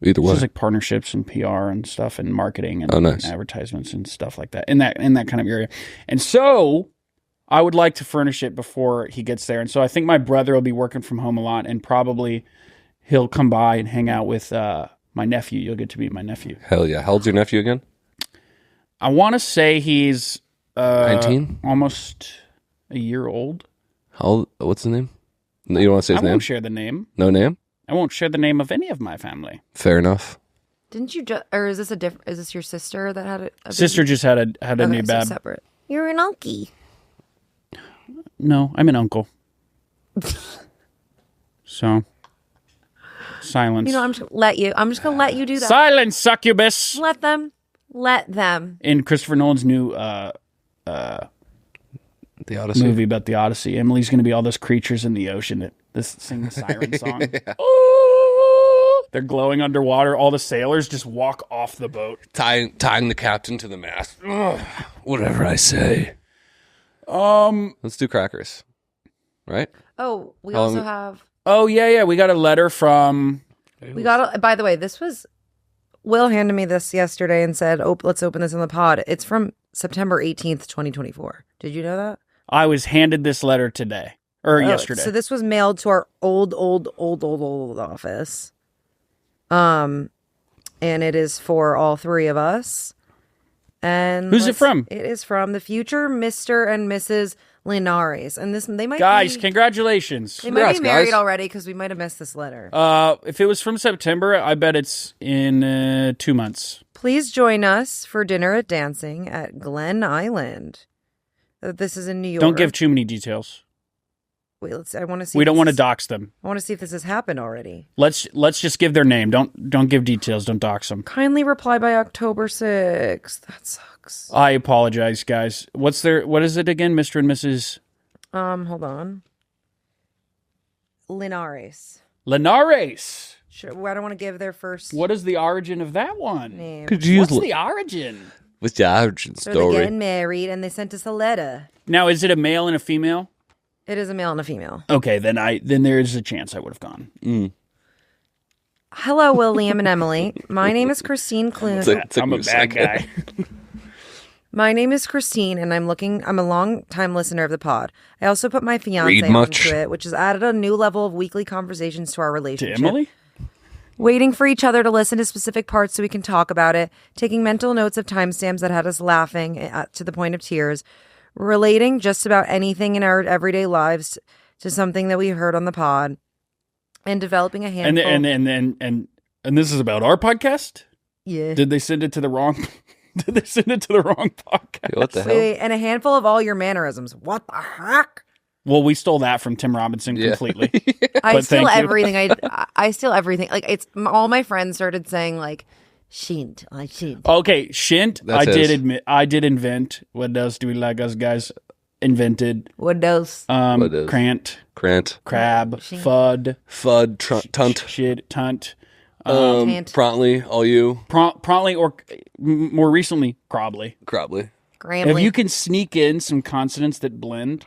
Either way. She's like partnerships and PR and stuff and marketing and, nice. and advertisements and stuff like that in that kind of area. And so I would like to furnish it before he gets there. And so I think my brother will be working from home a lot and probably he'll come by and hang out with my nephew. You'll get to meet my nephew. Hell yeah. How old's your nephew again? I want to say he's 19? Almost a year old. How old? What's his name? You don't want to say his I name? won't share the name. No name? I won't share the name of any of my family. Fair enough. Didn't you just, or is this is this your sister that had a Sister just had a new so bab. separate. You're an unkie. No, I'm an uncle. So, silence. You know, I'm just gonna let you do that. Silence, succubus. Let them. In Christopher Nolan's new The Odyssey. movie about the Odyssey, Emily's going to be all those creatures in the ocean that sing the siren song. Oh, they're glowing underwater. All the sailors just walk off the boat. Tying the captain to the mast. Ugh, whatever I say. Let's do crackers. Right? Oh, we also have. Oh yeah. We got a letter from. By the way, this was. Will handed me this yesterday and said, let's open this in the pod. It's from September 18th, 2024. Did you know that? I was handed this letter today or yesterday. So this was mailed to our old office. And it is for all three of us. And who's it from? It is from the future Mr. and Mrs. Linares. And they might guys, congratulations. They might be married guys. already because we might have missed this letter. If it was from September, I bet it's in 2 months. Please join us for dinner at dancing at Glen Island. This is in New York. Don't give too many details. Wait, I want to see. We don't want to dox them. I want to see if this has happened already. Let's just give their name. Don't give details. Don't dox them. Kindly reply by October 6th. That sucks. I apologize, guys. What is it again, Mr. and Mrs. Hold on. Linares. Sure, I don't want to give their first What is the origin of that one? name. Could you What's use the origin? What's the origin So they're story? getting married and they sent us a letter. Now, is it a male and a female? It is a male and a female. Okay, then there is a chance I would have gone. Hello, William and Emily. My name is Christine Clune. I'm a bad guy. My name is Christine, and I'm a long-time listener of the pod. I also put my fiance Read much. onto it, which has added a new level of weekly conversations to our To relationship. Emily? Waiting for each other to listen to specific parts so we can talk about it, taking mental notes of timestamps that had us laughing to the point of tears, relating just about anything in our everyday lives to something that we heard on the pod, and developing a handful. And this is about our podcast? Yeah. Did they send it to the wrong? Did they send it to the wrong podcast? What the hell? Wait, and a handful of all your mannerisms. What the heck? Well, we stole that from Tim Robinson completely. I But steal thank you. everything. I steal everything. Like all my friends started saying like, "Shint, I shint." Okay, Shint. That's I did invent. What else do we like us guys invented? What else? What is? Crant, crab, Shint. fud, Tunt. shit, tunt. Tant. Promptly, all you. Promptly or more recently, probably. Probably. Grambly. If you can sneak in some consonants that blend,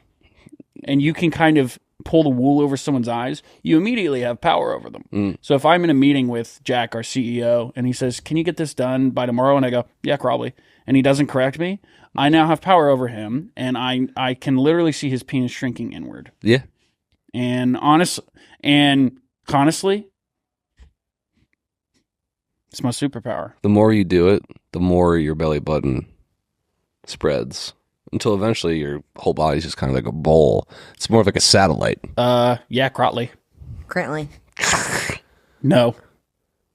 and you can kind of pull the wool over someone's eyes, you immediately have power over them. So if I'm in a meeting with Jack, our CEO, and he says, "Can you get this done by tomorrow?" And I go, "Yeah, probably," and he doesn't correct me, I now have power over him, and I can literally see his penis shrinking inward. Yeah. And honestly, it's my superpower. The more you do it, the more your belly button spreads. until eventually your whole body's just kind of like a bowl. It's more of like a satellite. Yeah, Crotley. Currently. No.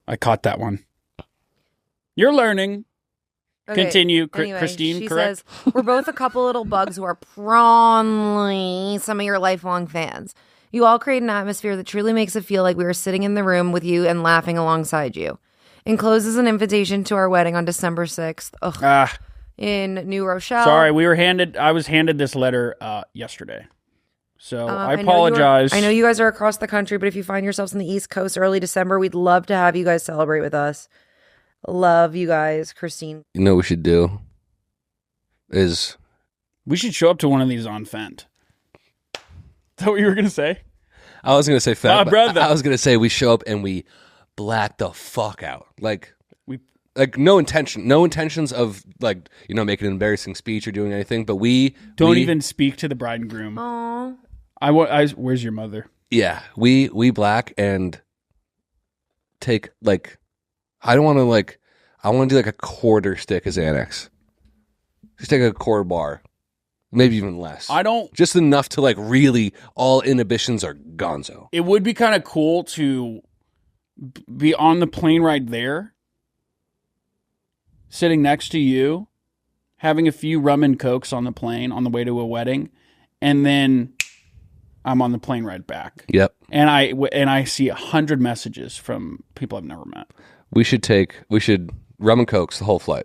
I caught that one. You're learning. Okay, Continue, anyway, Christine, she correct? says, we're both a couple little bugs who are probably some of your lifelong fans. You all create an atmosphere that truly makes it feel like we were sitting in the room with you and laughing alongside you. Encloses an invitation to our wedding on December 6th in New Rochelle. Sorry, I was handed this letter yesterday. So I apologize. I know you guys are across the country, but if you find yourselves in the East Coast early December, we'd love to have you guys celebrate with us. Love you guys, Christine. You know what we should do? We should show up to one of these on Fent. Is that what you were going to say? I was going to say Fent, but brother. I was going to say we show up and we black the fuck out. Like no intentions of like, making an embarrassing speech or doing anything, but we don't even speak to the bride and groom. Aww. Where's your mother? Yeah, we black and take like, I want to do like a quarter stick of Xanax. Just take a quarter bar, maybe even less. Just enough to like really all inhibitions are gonzo. It would be kind of cool to be on the plane ride there, sitting next to you, having a few rum and cokes on the plane on the way to a wedding, and then I'm on the plane ride back. Yep. And I see 100 messages from people I've never met. We should rum and cokes the whole flight.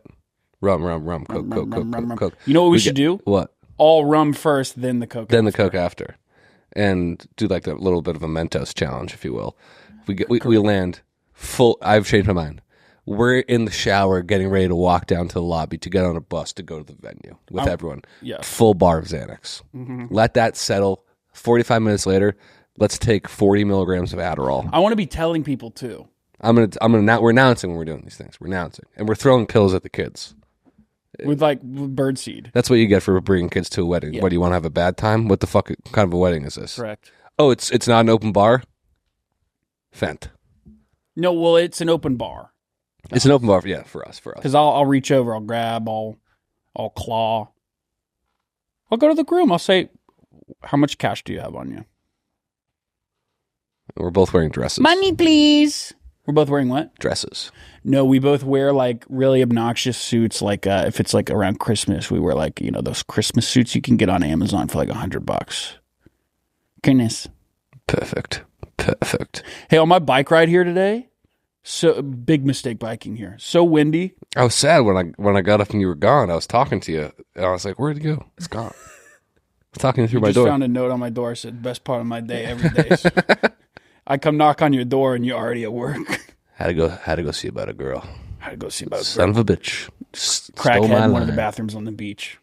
Rum, coke. You know what we should do? What? All rum first, then the coke. Then the coke after, and do like a little bit of a Mentos challenge, if you will. We land full. I've changed my mind. We're in the shower, getting ready to walk down to the lobby to get on a bus to go to the venue with everyone. Yeah. Full bar of Xanax. Mm-hmm. Let that settle. 45 minutes later, let's take 40 milligrams of Adderall. I want to be telling people too. We're announcing when we're doing these things. We're announcing, and we're throwing pills at the kids. With birdseed. That's what you get for bringing kids to a wedding. Yeah. What, do you want to have a bad time? What the fuck kind of a wedding is this? Correct. Oh, it's not an open bar? Fent. No, well, it's an open bar. It's an open bar, yeah, for us. Because I'll reach over, I'll grab, I'll claw. I'll go to the groom. I'll say, how much cash do you have on you? We're both wearing dresses. Money, please. We're both wearing what? Dresses. No, we both wear like really obnoxious suits. Like if it's like around Christmas, we wear like, those Christmas suits you can get on Amazon for like $100. Goodness. Perfect. Hey, on my bike ride here today, so big mistake biking here. So windy. I was sad when I got up and you were gone. I was talking to you and I was like, where'd it go? It's gone. I was talking through my door. I just found a note on my door that said, best part of my day every day. I come knock on your door and you're already at work. Had to go see about a girl. Son of a bitch. Crackhead in one of the bathrooms on the beach.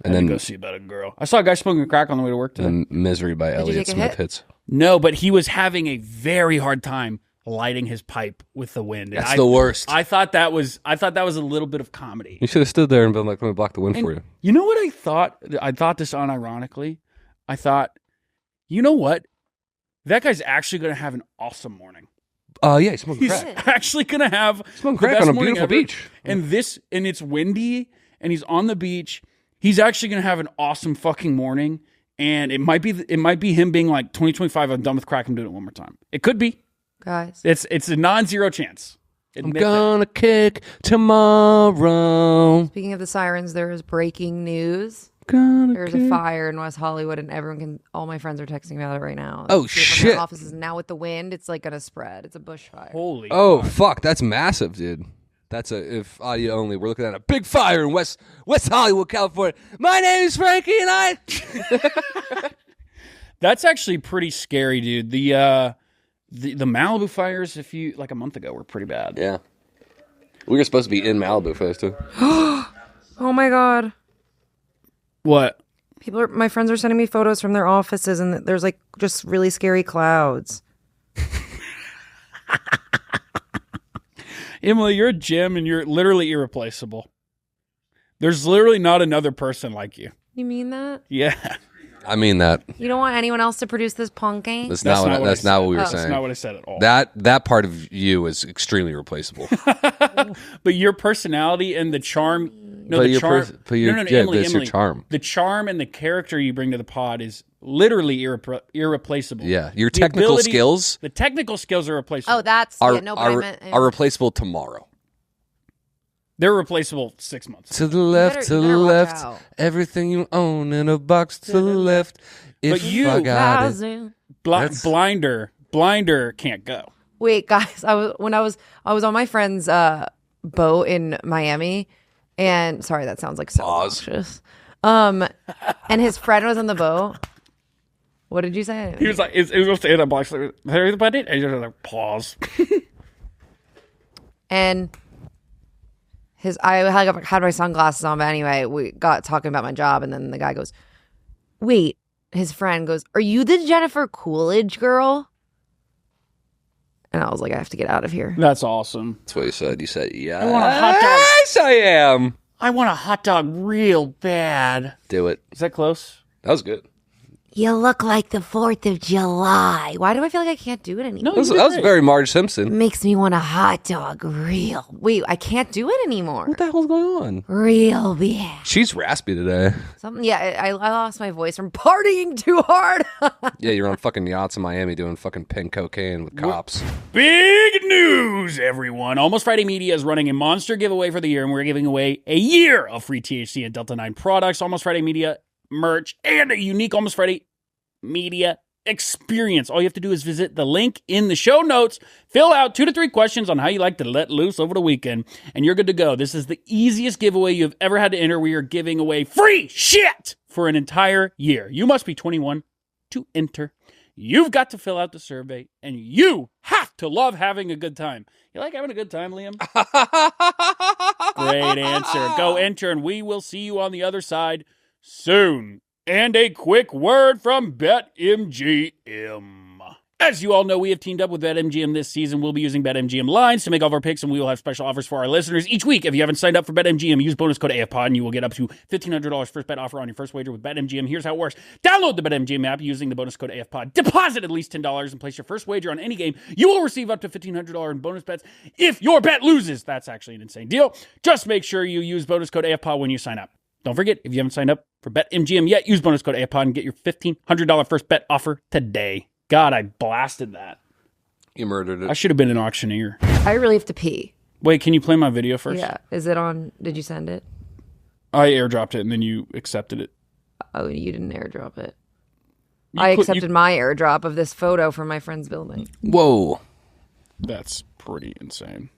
And then go see about a girl. I saw a guy smoking crack on the way to work today. And Misery by Elliott Smith hits. No, but he was having a very hard time lighting his pipe with the wind. That's the worst. I thought that was a little bit of comedy. You should have stood there and been like, let me block the wind for you. You know what I thought? I thought this unironically. I thought, you know what? That guy's actually going to have an awesome morning. Yeah, he's smoking crack. He's actually going to have smoking crack on a beautiful beach. And it's windy and he's on the beach. He's actually going to have an awesome fucking morning. And it might be him being like 2025. I'm done with crack. I'm doing it one more time. It could be, guys. It's a non-zero chance. I'm gonna kick tomorrow. Speaking of the sirens, there is breaking news. There's a fire in West Hollywood, and all my friends are texting me about it right now. Oh shit! My offices now with the wind, it's like gonna spread. It's a bushfire. Holy! Oh fuck! That's massive, dude. That's if audio only. We're looking at a big fire in West Hollywood, California. My name is Frankie, and I. That's actually pretty scary, dude. The Malibu fires, a month ago, were pretty bad. Yeah, we were supposed to be in Malibu for this too. Oh my god! What? My friends are sending me photos from their offices, and there's like just really scary clouds. Emily, you're a gem and you're literally irreplaceable. There's literally not another person like you. You mean that? Yeah. I mean that. You don't want anyone else to produce this punking? That's not what we were saying. That's not what I said at all. That part of you is extremely replaceable. But your personality and the charm No, But the your charm. pers- but your- no, yeah, Emily, but it's your Emily. charm. The charm and the character you bring to the pod is literally irreplaceable. Yeah, your The technical ability- skills The technical skills are replaceable. Oh, that's are yeah. No, but I meant are replaceable tomorrow. They're replaceable 6 months. To the left, better- to you the better watch left, out. everything you own in a box to the left. If But you- I got it. That's- Blinder can't go. Wait, guys, I was on my friend's boat in Miami, and sorry, that sounds like so Pause. obnoxious. And his friend was on the boat. What did you say? He was like, "Is was in a box? Everybody?" And you're like, pause. And I had my sunglasses on, but anyway, we got talking about my job, and then the guy goes, "Wait," his friend goes, "Are you the Jennifer Coolidge girl?" And I was like, I have to get out of here. That's awesome. That's what you said. You said, yeah. I want a hot dog. Yes, I am. I want a hot dog real bad. Do it. Is that close? That was good. You look like the 4th of July. Why do I feel like I can't do it anymore? No, That was very Marge Simpson. Makes me want a hot dog real. Wait, I can't do it anymore. What the hell's going on? Real bad. She's raspy today. Something. Yeah, I lost my voice from partying too hard. Yeah, you're on fucking yachts in Miami doing fucking pink cocaine with cops. Big news, everyone. Almost Friday Media is running a monster giveaway for the year, and we're giving away a year of free THC and Delta 9 products, Almost Friday Media merch, and a unique Almost Friday Media experience. All you have to do is visit the link in the show notes, fill out 2 to 3 questions on how you like to let loose over the weekend, and you're good to go. This is the easiest giveaway you've ever had to enter. We are giving away free shit for an entire year. You must be 21 to enter. You've got to fill out the survey, and you have to love having a good time. You like having a good time, Liam? Great answer. Go enter, and we will see you on the other side soon. And a quick word from BetMGM. As you all know, we have teamed up with BetMGM this season. We'll be using BetMGM lines to make all of our picks, and we will have special offers for our listeners each week. If you haven't signed up for BetMGM, use bonus code AFPOD, and you will get up to $1,500 first bet offer on your first wager with BetMGM. Here's how it works. Download the BetMGM app using the bonus code AFPOD. Deposit at least $10 and place your first wager on any game. You will receive up to $1,500 in bonus bets if your bet loses. That's actually an insane deal. Just make sure you use bonus code AFPOD when you sign up. Don't forget, if you haven't signed up for BetMGM yet, use bonus code AFPOD and get your $1,500 first bet offer today. God, I blasted that. You murdered I it. should have been an auctioneer. I really have to pee. Wait, can you play my video first? Yeah. Is it on? Did you send it? I airdropped it and then you accepted it. Oh, you didn't airdrop it. You I put- accepted my airdrop of this photo from my friend's building. Whoa. That's pretty insane.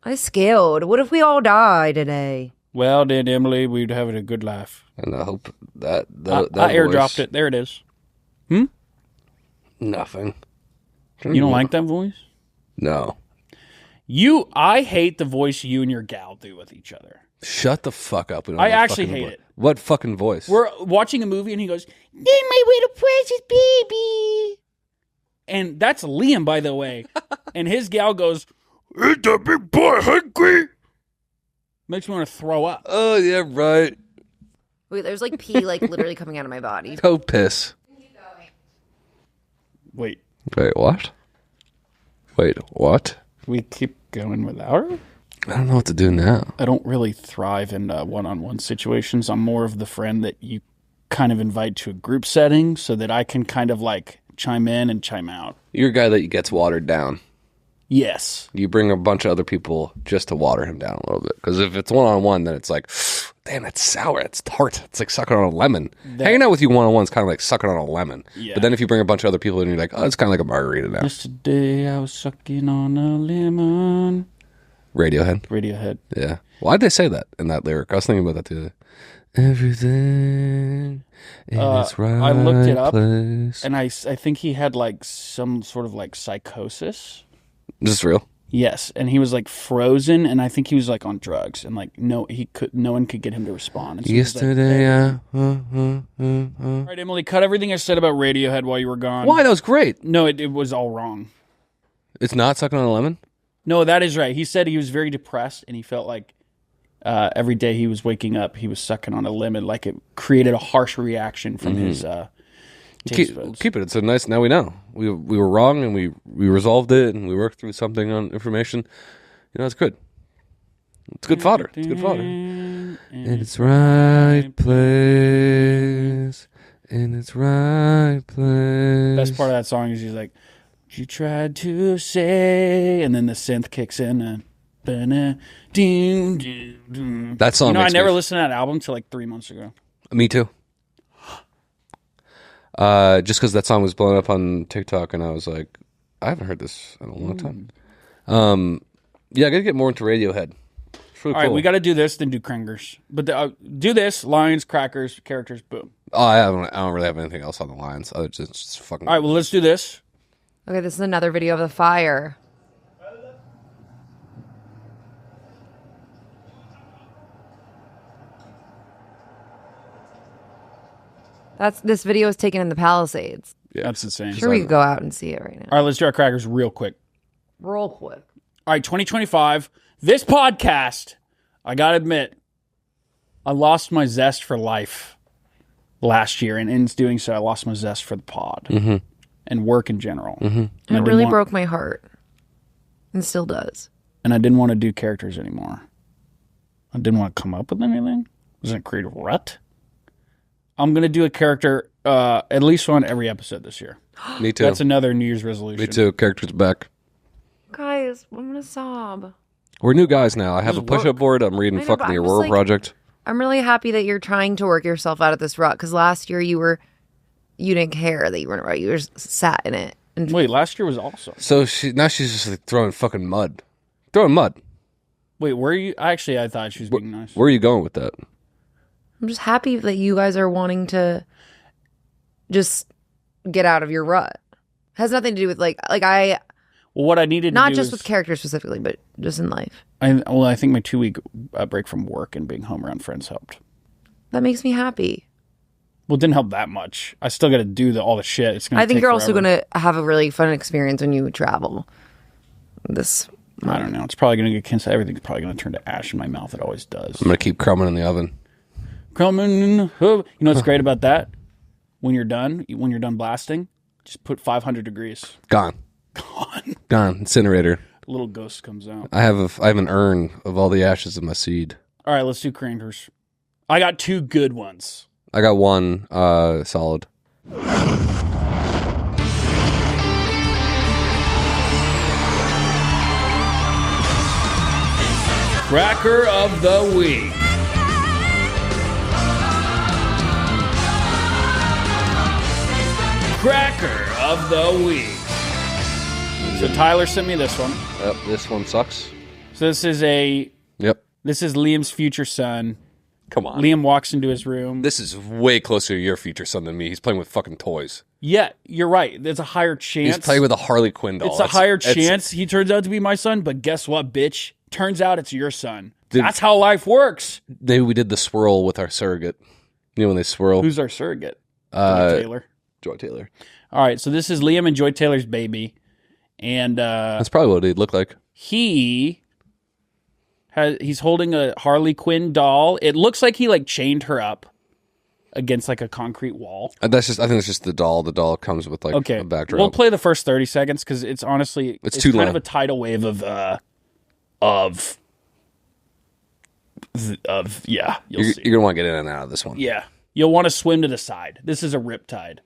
I scared. What if we all die today? Well, then, Emily, we'd have a good life. And I hope that I airdropped it. There it is. Nothing. You don't like that voice? No. I hate the voice you and your gal do with each other. Shut the fuck up. We don't I have a actually fucking hate vo- it. What fucking voice? We're watching a movie and he goes, "Then my little precious baby." And that's Liam, by the way. And his gal goes, "Ain't that big boy hungry?" Makes me want to throw up. Oh, yeah, right. Wait, there's like pee like literally coming out of my body. Go piss. Wait, Wait, what? Wait, what? we keep going without her? I don't know what to do now. I don't really thrive in one-on-one situations. I'm more of the friend that you kind of invite to a group setting so that I can kind of like chime in and chime out. You're a guy that gets watered down. Yes. You bring a bunch of other people just to water him down a little bit. Because if it's one-on-one, then it's like, damn, it's sour. It's tart. It's like sucking on a lemon. Hanging out with you one-on-one is kind of like sucking on a lemon. Yeah. But then if you bring a bunch of other people in, you're like, oh, it's kind of like a margarita now. Yesterday I was sucking on a lemon. Radiohead. Radiohead. Yeah. Why'd they say that in that lyric? I was thinking about that too. Everything in its right I looked it up, place. and I think he had like some sort of like psychosis. Is this real? Yes, and he was like frozen, and I think he was like on drugs, and like no one could get him to respond. And so he was like, Yesterday, all right, Emily, cut everything I said about Radiohead while you were gone. Why? That was great. No, it was all wrong. It's not sucking on a lemon? No, that is right. He said he was very depressed, and he felt like every day he was waking up, he was sucking on a lemon, like it created a harsh reaction from his taste buds. Keep it. It's a nice. Now we know we were wrong, and we resolved it, and we worked through something on information. You know, it's good. It's good fodder. It's good fodder. in its right place. In its right place. Best part of that song is he's like, you tried to say, and then the synth kicks in and that song. You know, I makes never me... listened to that album till like 3 months ago. Me too. Just because that song was blowing up on TikTok, and I was like, I haven't heard this in a long time. Yeah, I gotta get more into Radiohead. It's really All cool. right, we got to do this, then do Krangers. But do this: lines, crackers, characters, boom. Oh, I don't really have anything else on the lines. Other than just fucking. All right, well, let's do this. Okay, this is another video of the fire. This video is taken in the Palisades. Yeah. That's insane. Sure, we could go out and see it right now. All right, let's do our crackers real quick. Real quick. All right, 2025. This podcast, I got to admit, I lost my zest for life last year. And in doing so, I lost my zest for the pod and work in general. And it really broke my heart. And still does. And I didn't want to do characters anymore. I didn't want to come up with anything. I was going to create a rut. I'm going to do a character, at least one every episode this year. Me too. That's another New Year's resolution. Me too. Characters back. Guys, I'm going to sob. We're new guys now. I have a push-up board. I'm reading I know, fucking but the I'm just Aurora like- Project. I'm really happy that you're trying to work yourself out of this rut, because last year you didn't care that you were in a rut. You just sat in it. And Wait, last year was awesome. So now she's just like throwing fucking mud. Throwing mud. Wait, where are you? Actually, I thought she was being nice. Where are you going with that? I'm just happy that you guys are wanting to just get out of your rut. Has nothing to do with Well, what I needed to not do just is, with characters specifically, but just in life. I think my 2-week break from work and being home around friends helped. That makes me happy. Well, it didn't help that much. I still got to do all the shit. It's gonna. I think take you're also forever. going to have a really fun experience when you travel. I don't know. It's probably going to get canceled. Everything's probably going to turn to ash in my mouth. It always does. I'm going to keep crumbing in the oven. You know what's great about that? When you're done blasting, just put 500 degrees. Gone. Incinerator. A little ghost comes out. I have an urn of all the ashes of my seed. All right, let's do Krangers. I got 2 good ones. I got one solid. Cracker of the week. Cracker of the week. So Tyler sent me this one. Yep, this one sucks. So this is Liam's future son. Come on. Liam walks into his room. This is way closer to your future son than me. He's playing with fucking toys. Yeah, you're right. There's a higher chance. He's playing with a Harley Quinn doll. It's a higher chance he turns out to be my son, but guess what, bitch? Turns out it's your son. That's how life works. Maybe we did the swirl with our surrogate. You know when they swirl? Who's our surrogate? Joy Taylor. Joy Taylor. All right, so this is Liam and Joy Taylor's baby. And that's probably what he'd look like. He's holding a Harley Quinn doll. It looks like he chained her up against a concrete wall. I think it's just the doll. The doll comes with a backdrop. We'll play the first 30 seconds because it's honestly it's too kind long. of a tidal wave of yeah. You'll see. You're gonna want to get in and out of this one. Yeah, you'll want to swim to the side. This is a riptide.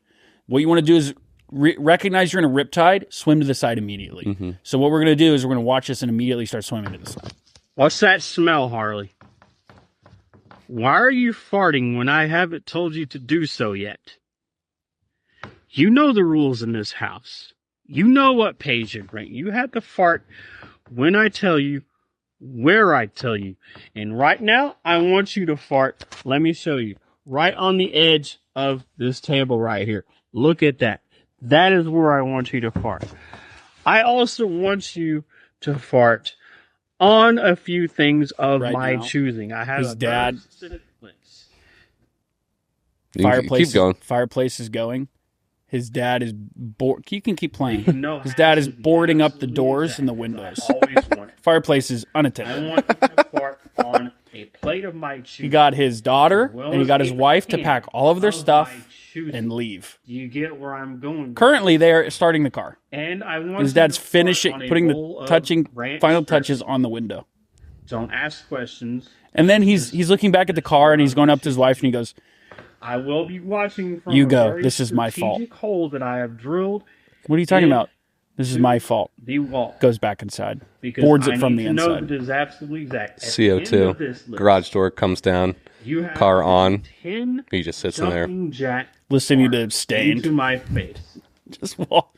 What you want to do is recognize you're in a riptide, swim to the side immediately. Mm-hmm. So what we're going to do is we're going to watch this and immediately start swimming to the side. What's that smell, Harley? Why are you farting when I haven't told you to do so yet? You know the rules in this house. You know what page it rank. You have to fart when I tell you, where I tell you. And right now, I want you to fart. Let me show you. Right on the edge of this table right here. Look at that. That is where I want you to fart. I also want you to fart on a few things of my choosing. I have his dad. Keep going. Fireplace is going. His dad is board. You can keep playing. His dad is boarding up the doors and the windows. Fireplace is unattended. I want you to fart on a plate of my choosing. He got his daughter and he got his wife to pack all of their stuff and leave. Do you get where I'm going? Currently, they're starting the car. And I want his dad's finishing, putting the final touches on the window. Don't ask questions. And then he's looking back at the car and he's going up to his wife and he goes, I will be watching from You a go. very This is my fault. strategic hole that I have drilled. what are you talking about? This is my fault. The wall. Goes back inside. Because Boards it I from need the to know inside. that it is absolutely exact. At the end of CO2. this list, Garage door comes down. you have Car on. 10 He just sits in there. jumping jack Listening to farts Stained. into my face. Just walk.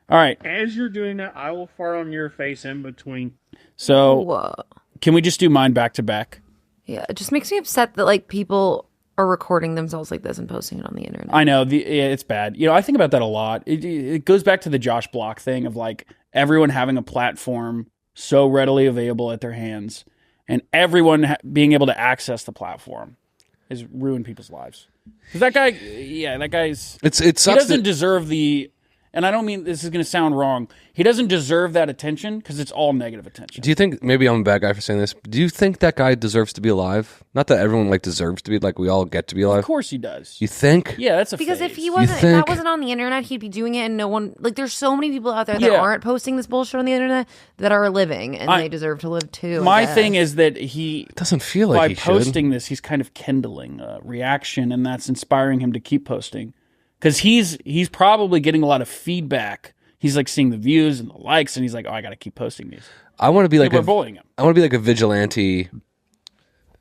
All right. As you're doing that, I will fart on your face in between. So Whoa. can we just do mine back to back? Yeah, it just makes me upset that like people are recording themselves like this and posting it on the internet. I know it's bad. I think about that a lot. It goes back to the Josh Block thing of like everyone having a platform so readily available at their hands, and everyone being able to access the platform has ruined people's lives. Because that guy's It he sucks. doesn't deserve the. And I don't mean this is going to sound wrong. He doesn't deserve that attention because it's all negative attention. Do you think, maybe I'm a bad guy for saying this, do you think that guy deserves to be alive? Not that everyone like deserves to be, like we all get to be alive. Of course he does. You think? Yeah, that's a because phase. if he wasn't, if think- that wasn't on the internet, he'd be doing it, and no one like. There's so many people out there that Yeah. aren't posting this bullshit on the internet that are living, and I- they deserve to live too. My thing is that he It doesn't feel like by he should. posting this, he's kind of kindling a reaction, and that's inspiring him to keep posting because he's probably getting a lot of feedback. He's like seeing the views and the likes, and he's like, "Oh, I got to keep posting these." I want to be like People are bullying him. I want to be like a vigilante,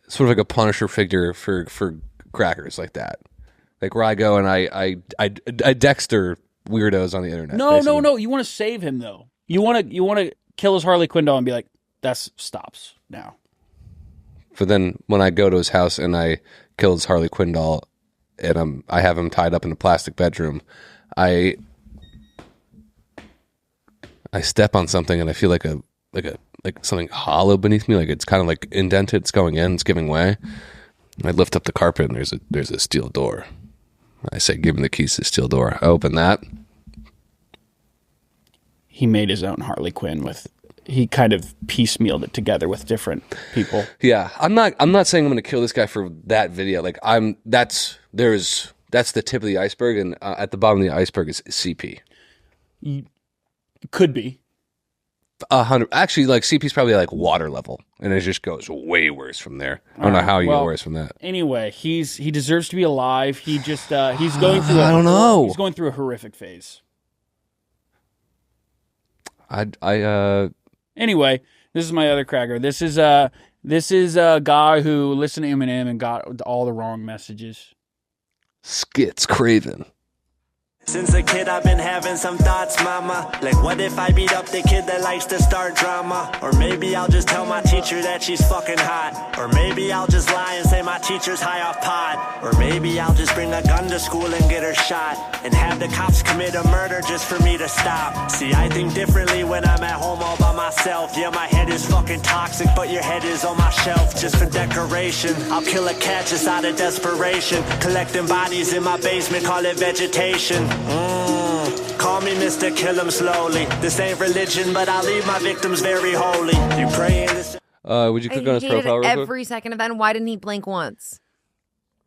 sort of like a Punisher figure for crackers like that, like where I go and I Dexter weirdos on the internet. No. basically. You want to save him though. You want to kill his Harley Quinn doll and be like, "That's stops now." But then when I go to his house and I kill his Harley Quinn doll, and I have him tied up in a plastic bedroom, I step on something and I feel like something hollow beneath me, like it's kind of like indented, it's going in, it's giving way. I lift up the carpet and there's a steel door. I say, "Give me the keys to the steel door." I open that. He made his own Harley Quinn he kind of piecemealed it together with different people. Yeah, I'm not saying I'm going to kill this guy for that video. Like that's the tip of the iceberg, and at the bottom of the iceberg is CP. Could be. 100. Actually, like CP's probably like water level, and it just goes way worse from there. I don't know how you get worse from that. Anyway, he deserves to be alive. He just he's going through. I don't know. He's going through a horrific phase. Anyway, this is my other cracker. This is a guy who listened to Eminem and got all the wrong messages. Skits Craven. Since a kid I've been having some thoughts, mama. Like what if I beat up the kid that likes to start drama? Or maybe I'll just tell my teacher that she's fucking hot. Or maybe I'll just lie and say my teacher's high off pot. Or maybe I'll just bring a gun to school and get her shot. And have the cops commit a murder just for me to stop. See, I think differently when I'm at home all by myself. Yeah, my head is fucking toxic, but your head is on my shelf just for decoration. I'll kill a cat just out of desperation. Collecting bodies in my basement, call it vegetation. Call me Mr. Kill 'em slowly. This ain't religion, but I leave my victims very holy. You praying this? Would you I click on his hated profile real quick? every second of that. And why didn't he blink once?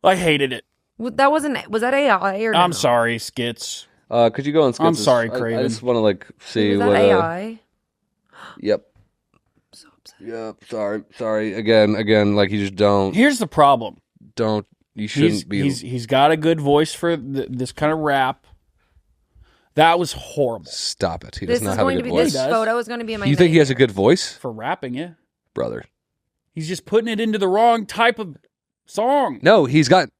I hated it. That wasn't. Was that AI or? I'm no? sorry, Skits. Could you go on Skits? I'm sorry, I Craven. just want to like see Was that what. AI? Yep. So upset. Yep. Sorry. Again. Like you just don't. Here's the problem. You shouldn't be. He's got a good voice for this kind of rap. That was horrible Stop it. He This does not is have a going to good be. voice. This photo is going to be in my. You think he has a nightmare. good voice, for rapping. Yeah, brother? he's just putting it into the wrong type of song. No, he's got.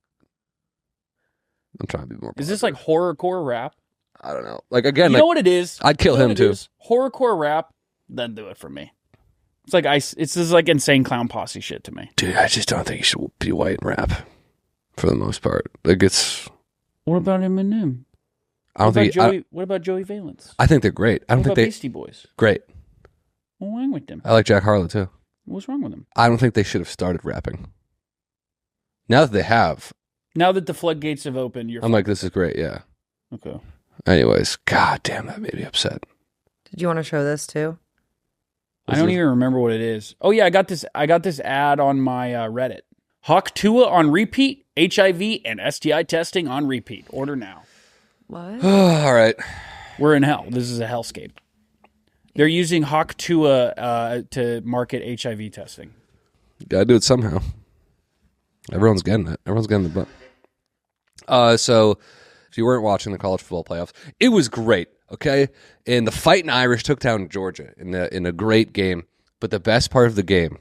I'm trying to be more. Is this like horrorcore rap? I don't know. Like again, You like, know what it is? I'd kill You know him what too. it is? Horrorcore rap doesn't do it for me. It's like it's just like insane clown posse shit to me. Dude, I just don't think he should be white and rap, for the most part. Like it's. What about Eminem? I don't think. What about Joey Valence? I think they're great. I don't What think about they Beastie Boys? great. What's wrong with them? I like Jack Harlow too. What's wrong with them? I don't think they should have started rapping. Now that they have, Now that the floodgates have opened, you're I'm like, this is great. Yeah. okay. Anyways, god damn, that made me upset. Did you want to show this too? I don't even remember what it is. Oh yeah, I got this ad on my Reddit. Hawk Tua on repeat. HIV and STI testing on repeat. Order now. What? All right. We're in hell. This is a hellscape. They're using Hawk Tua to market HIV testing. Gotta do it somehow. Everyone's getting it. Everyone's getting the butt. So if you weren't watching the college football playoffs, it was great. Okay, and the Fighting Irish took down Georgia in a great game. But the best part of the game,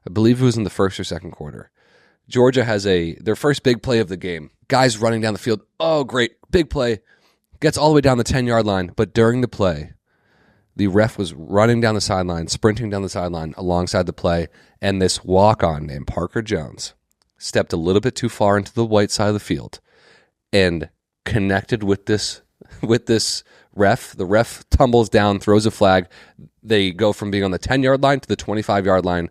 I believe it was in the first or second quarter. Georgia has their first big play of the game. Guys running down the field. Oh, great. Big play. Gets all the way down the 10-yard line. But during the play, the ref was running down the sideline, sprinting down the sideline alongside the play. And this walk-on named Parker Jones stepped a little bit too far into the white side of the field and connected with this ref. The ref tumbles down, throws a flag. They go from being on the 10-yard line to the 25-yard line.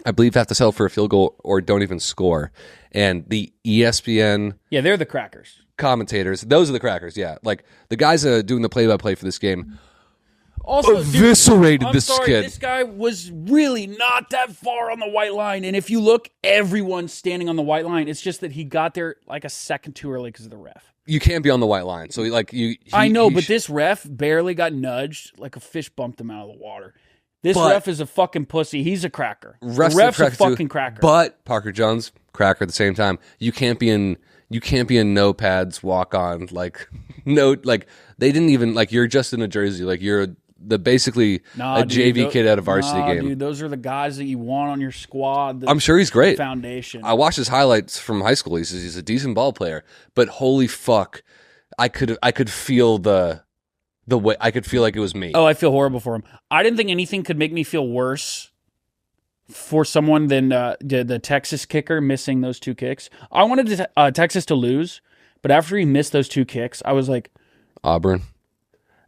I believe they have to settle for a field goal or don't even score. And the ESPN... Yeah, they're the crackers. Commentators. Those are the crackers, yeah. Like, the guys doing the play-by-play for this game also eviscerated dude, this kid. This guy was really not that far on the white line. And if you look, everyone's standing on the white line. It's just that he got there like a second too early because of the ref. You can't be on the white line. So, I know, but this ref barely got nudged like a fish bumped him out of the water. This ref is a fucking pussy. He's a cracker. The ref's a fucking cracker. But Parker Jones, cracker at the same time. You can't be in no pads, walk on, they didn't even you're just in a jersey. Like you're basically a JV kid at a varsity game. Dude, those are the guys that you want on your squad. I'm sure he's great. Foundation. I watched his highlights from high school. He's a decent ball player, but holy fuck, I could feel the way. I could feel like it was me. Oh, I feel horrible for him. I didn't think anything could make me feel worse for someone than the Texas kicker missing those two kicks. I wanted Texas to lose, but after he missed those two kicks, I was like, Auburn.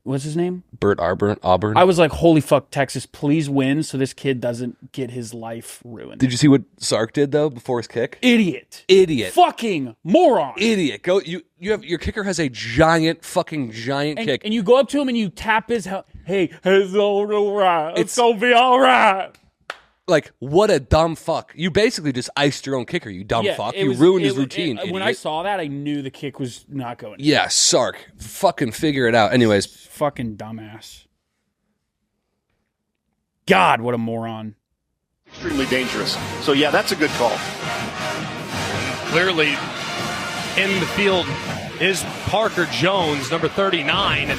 What's his name? Bert Auburn. I was like, holy fuck, Texas, please win so this kid doesn't get his life ruined. Did you see what Sark did, though, before his kick? Idiot. Fucking moron. Idiot. Go. You have your kicker has a giant kick. And you go up to him and you tap his hey, it's all right. It's gonna be all right. Like, what a dumb fuck. You basically just iced your own kicker, you dumb fuck. You ruined his routine, idiot. When I saw that, I knew the kick was not going. Yeah, Sark. Fucking figure it out. Anyways. Fucking dumbass. God, what a moron. Extremely dangerous. So, yeah, that's a good call. Clearly, in the field is Parker Jones, number 39. And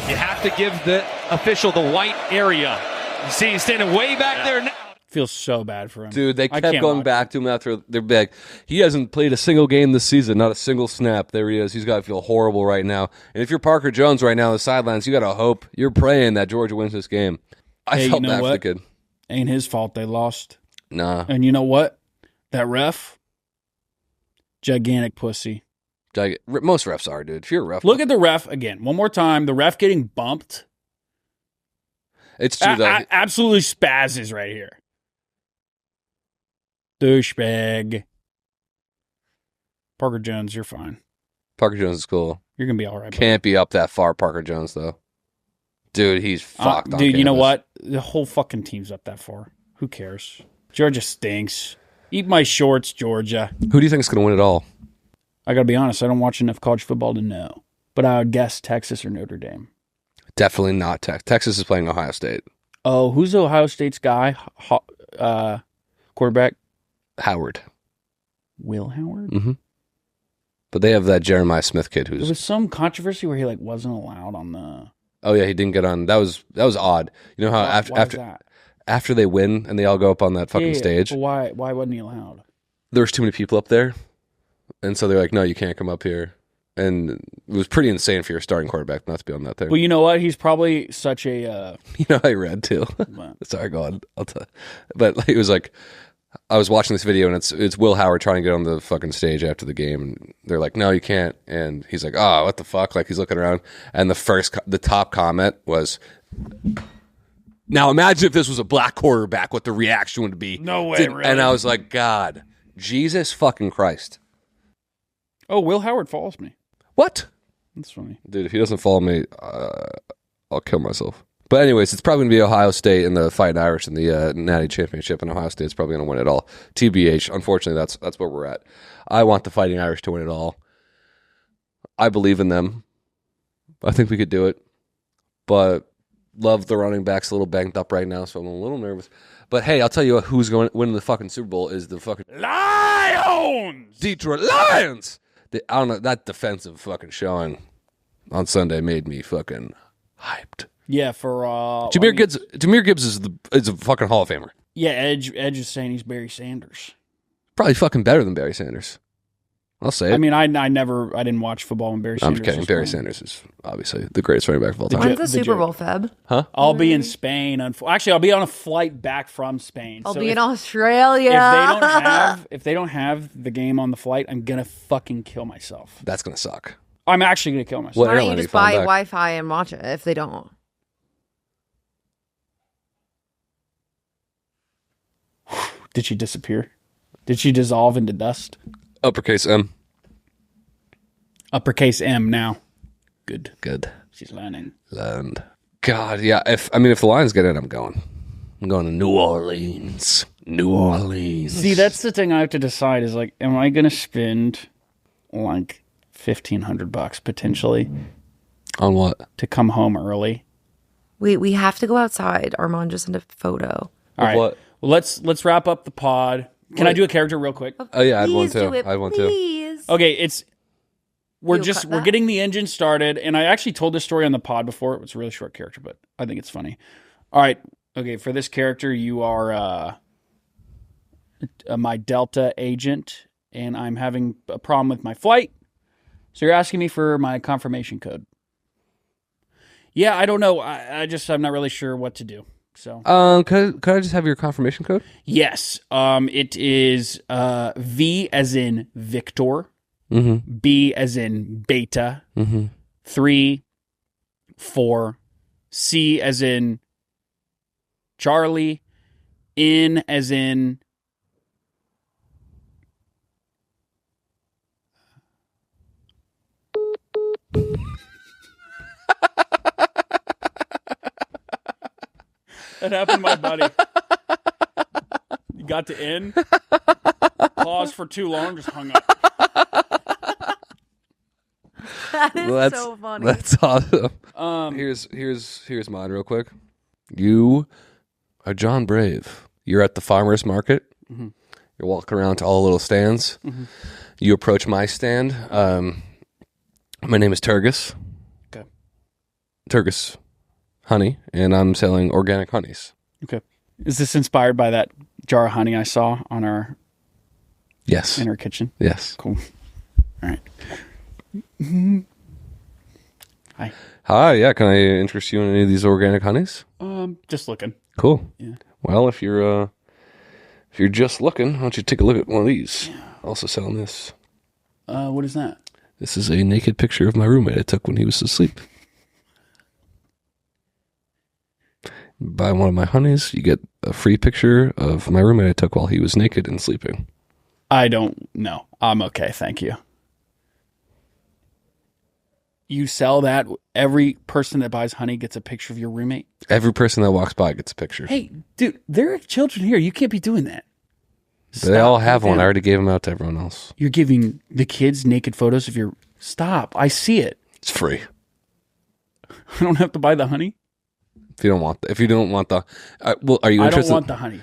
you have to give the official the white area. You see he's standing way back there now. Feels so bad for him. Dude, they kept going back to him after they're back. He hasn't played a single game this season, not a single snap. There he is. He's got to feel horrible right now. And if you're Parker Jones right now on the sidelines, you got to hope, you're praying that Georgia wins this game. I felt bad for the kid. Ain't his fault they lost. Nah. And you know what? That ref, gigantic pussy. Most refs are, dude. If you're a ref. Look at the ref again. One more time. The ref getting bumped. It's true, though. Absolutely spazzes right here. Douchebag. Parker Jones, you're fine. Parker Jones is cool. You're going to be all right. Can't be up that far, Parker Jones, though. Dude, he's fucked. Dude, you know what? The whole fucking team's up that far. Who cares? Georgia stinks. Eat my shorts, Georgia. Who do you think is going to win it all? I got to be honest. I don't watch enough college football to know. But I would guess Texas or Notre Dame. Definitely not Texas. Texas is playing Ohio State. Oh, who's Ohio State's guy? Quarterback? Howard. Will Howard? Mm-hmm. But they have that Jeremiah Smith kid who's... There was some controversy where he wasn't allowed on the... Oh, yeah, he didn't get on. That was odd. You know how after they win and they all go up on that fucking stage? Why wasn't he allowed? There was too many people up there. And so they're like, no, you can't come up here. And it was pretty insane for your starting quarterback not to be on that thing. Well, you know what? He's probably such a... You know, I read, too. Sorry, go on. I'll tell you. But it was like... I was watching this video, and it's Will Howard trying to get on the fucking stage after the game, and they're like, no, you can't. And he's like, oh, what the fuck? Like, he's looking around, and the top comment was, now imagine if this was a black quarterback, what the reaction would be. No way, really? And I was like, God, Jesus fucking Christ. Oh, Will Howard follows me. What? That's funny. Dude, if he doesn't follow me, I'll kill myself. But anyways, it's probably going to be Ohio State in the Fighting Irish in the Natty Championship, and Ohio State's probably going to win it all. TBH, unfortunately, that's where we're at. I want the Fighting Irish to win it all. I believe in them. I think we could do it. But love the running backs a little banged up right now, so I'm a little nervous. But hey, I'll tell you who's going winning the fucking Super Bowl is the fucking Lions! Detroit Lions. I don't know, that defensive fucking showing on Sunday made me fucking hyped. Yeah, for Jahmyr Gibbs is a fucking Hall of Famer. Yeah, Edge is saying he's Barry Sanders. Probably fucking better than Barry Sanders. I'll say it. I mean, I didn't watch football when Barry Sanders. I'm kidding. Barry Sanders is obviously the greatest running back of all time. When's the Super Bowl, Feb? Huh? I'll be in Spain. Actually, I'll be on a flight back from Spain. I'll be in Australia. If they don't have the game on the flight, I'm gonna fucking kill myself. That's gonna suck. I'm actually gonna kill myself. What Why don't airline you are just flying buy back? Wi-Fi and watch it if they don't? Did she disappear? Did she dissolve into dust? Uppercase M. Uppercase M now. Good. She's learning. Learned. God, yeah. If the Lions get in, I'm going. I'm going to New Orleans. New Orleans. See, that's the thing I have to decide is like, am I gonna spend like $1,500 potentially On what? to come home early? We have to go outside. Armand just sent a photo. All right. What? Well, let's wrap up the pod. Can I do a character real quick? Oh yeah, I had one Please too. do it, I had one too. please. Okay, we're You'll cut we're that? getting the engine started, and I actually told this story on the pod before. It's a really short character, but I think it's funny. All right, okay, for this character, you are my Delta agent, and I'm having a problem with my flight. So you're asking me for my confirmation code. Yeah, I don't know. I'm not really sure what to do. So could I just have your confirmation code? yes, it is V as in Victor. Mm-hmm. B as in beta, 3, 4, C as in Charlie, N as in that happened to my buddy. You got to N, paused for too long, just hung up. That is so funny. That's awesome. Here's mine real quick. You are John Brave. You're at the farmer's market. Mm-hmm. You're walking around to all the little stands. Mm-hmm. You approach my stand. My name is Turgis. Okay. Turgis honey, and I'm selling organic honeys. Okay. Is this inspired by that jar of honey I saw on our Yes. in our kitchen? Yes. Cool. All right. Hi. Hi, yeah, can I interest you in any of these organic honeys? Just looking. Cool. Yeah. Well, if you're just looking, why don't you take a look at one of these? Yeah. Also selling this. What is that? This is a naked picture of my roommate I took when he was asleep. Buy one of my honeys, you get a free picture of my roommate I took while he was naked and sleeping. I don't know. I'm okay, thank you. You sell that? Every person that buys honey gets a picture of your roommate? Every person that walks by gets a picture. Hey, dude, there are children here. You can't be doing that. They all have one. I Stop. already gave them out to everyone else. You're giving the kids naked photos of your... Stop. I see it. It's free. I don't have to buy the honey? If you don't want the, well, are you I interested? don't want the honey.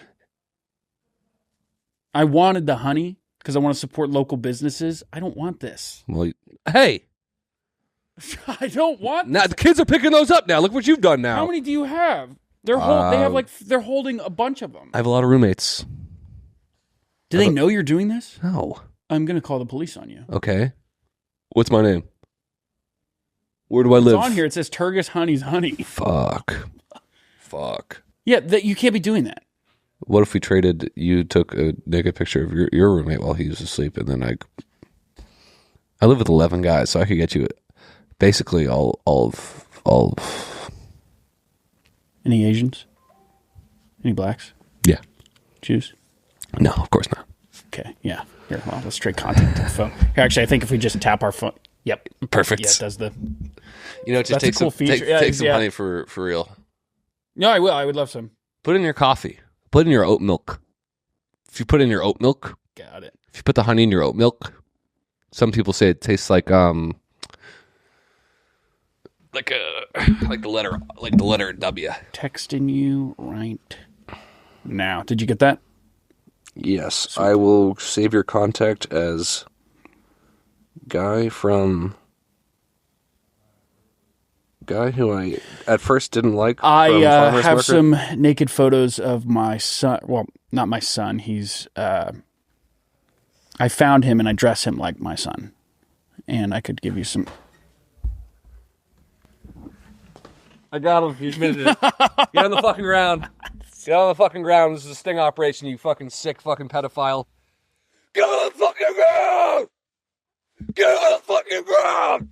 I wanted the honey because I want to support local businesses. I don't want this. Well, hey, I don't want. now the kids are picking those up now. Look what you've done now. How many do you have? They're they're holding a bunch of them. I have a lot of roommates. Do they know you're doing this? No. I'm gonna call the police on you. Okay. What's my name? Where do I live? It's on here. It says Turgis Honey's Honey. Fuck. Yeah, you can't be doing that. What if we traded? You took a naked picture of your roommate while he was asleep, and then I live with 11 guys, so I could get you basically all of. Any Asians? Any blacks? Yeah. Jews? No, of course not. Okay. Yeah. Here, well, let's trade contact info. Here, actually, I think if we just tap our phone. Yep. Perfect. Yeah, it does the. You know, just That's take a cool some feature. take some honey for real. No, I will. I would love some. Put in your coffee. Put in your oat milk. If you put in your oat milk, Got it. if you put the honey in your oat milk, some people say it tastes like like the letter W. Texting you right now. Did you get that? Yes, I will save your contact as guy who I at first didn't like. I Farmers have Market. some naked photos of my son. Well, not my son. He's. I found him and I dress him like my son, and I could give you some. I got him. You admitted it. Get on the fucking ground. Get on the fucking ground. This is a sting operation, you fucking sick fucking pedophile. Get on the fucking ground! Get on the fucking ground!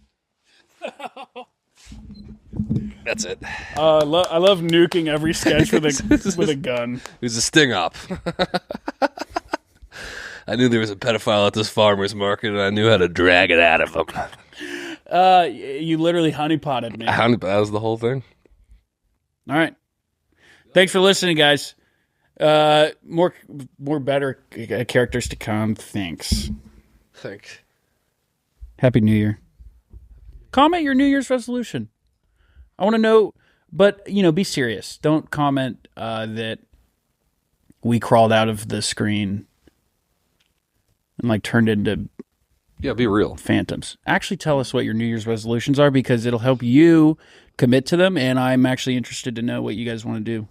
That's it. I love nuking every sketch with a gun. It was a sting op. I knew there was a pedophile at this farmer's market, and I knew how to drag it out of him. You literally honeypotted me. That was the whole thing. All right. Thanks for listening, guys. More better characters to come. Thanks. Happy New Year. Comment your New Year's resolution. I want to know, but, be serious. Don't comment that we crawled out of the screen and, turned into... Yeah, be real. Phantoms. Actually tell us what your New Year's resolutions are, because it'll help you commit to them, and I'm actually interested to know what you guys want to do.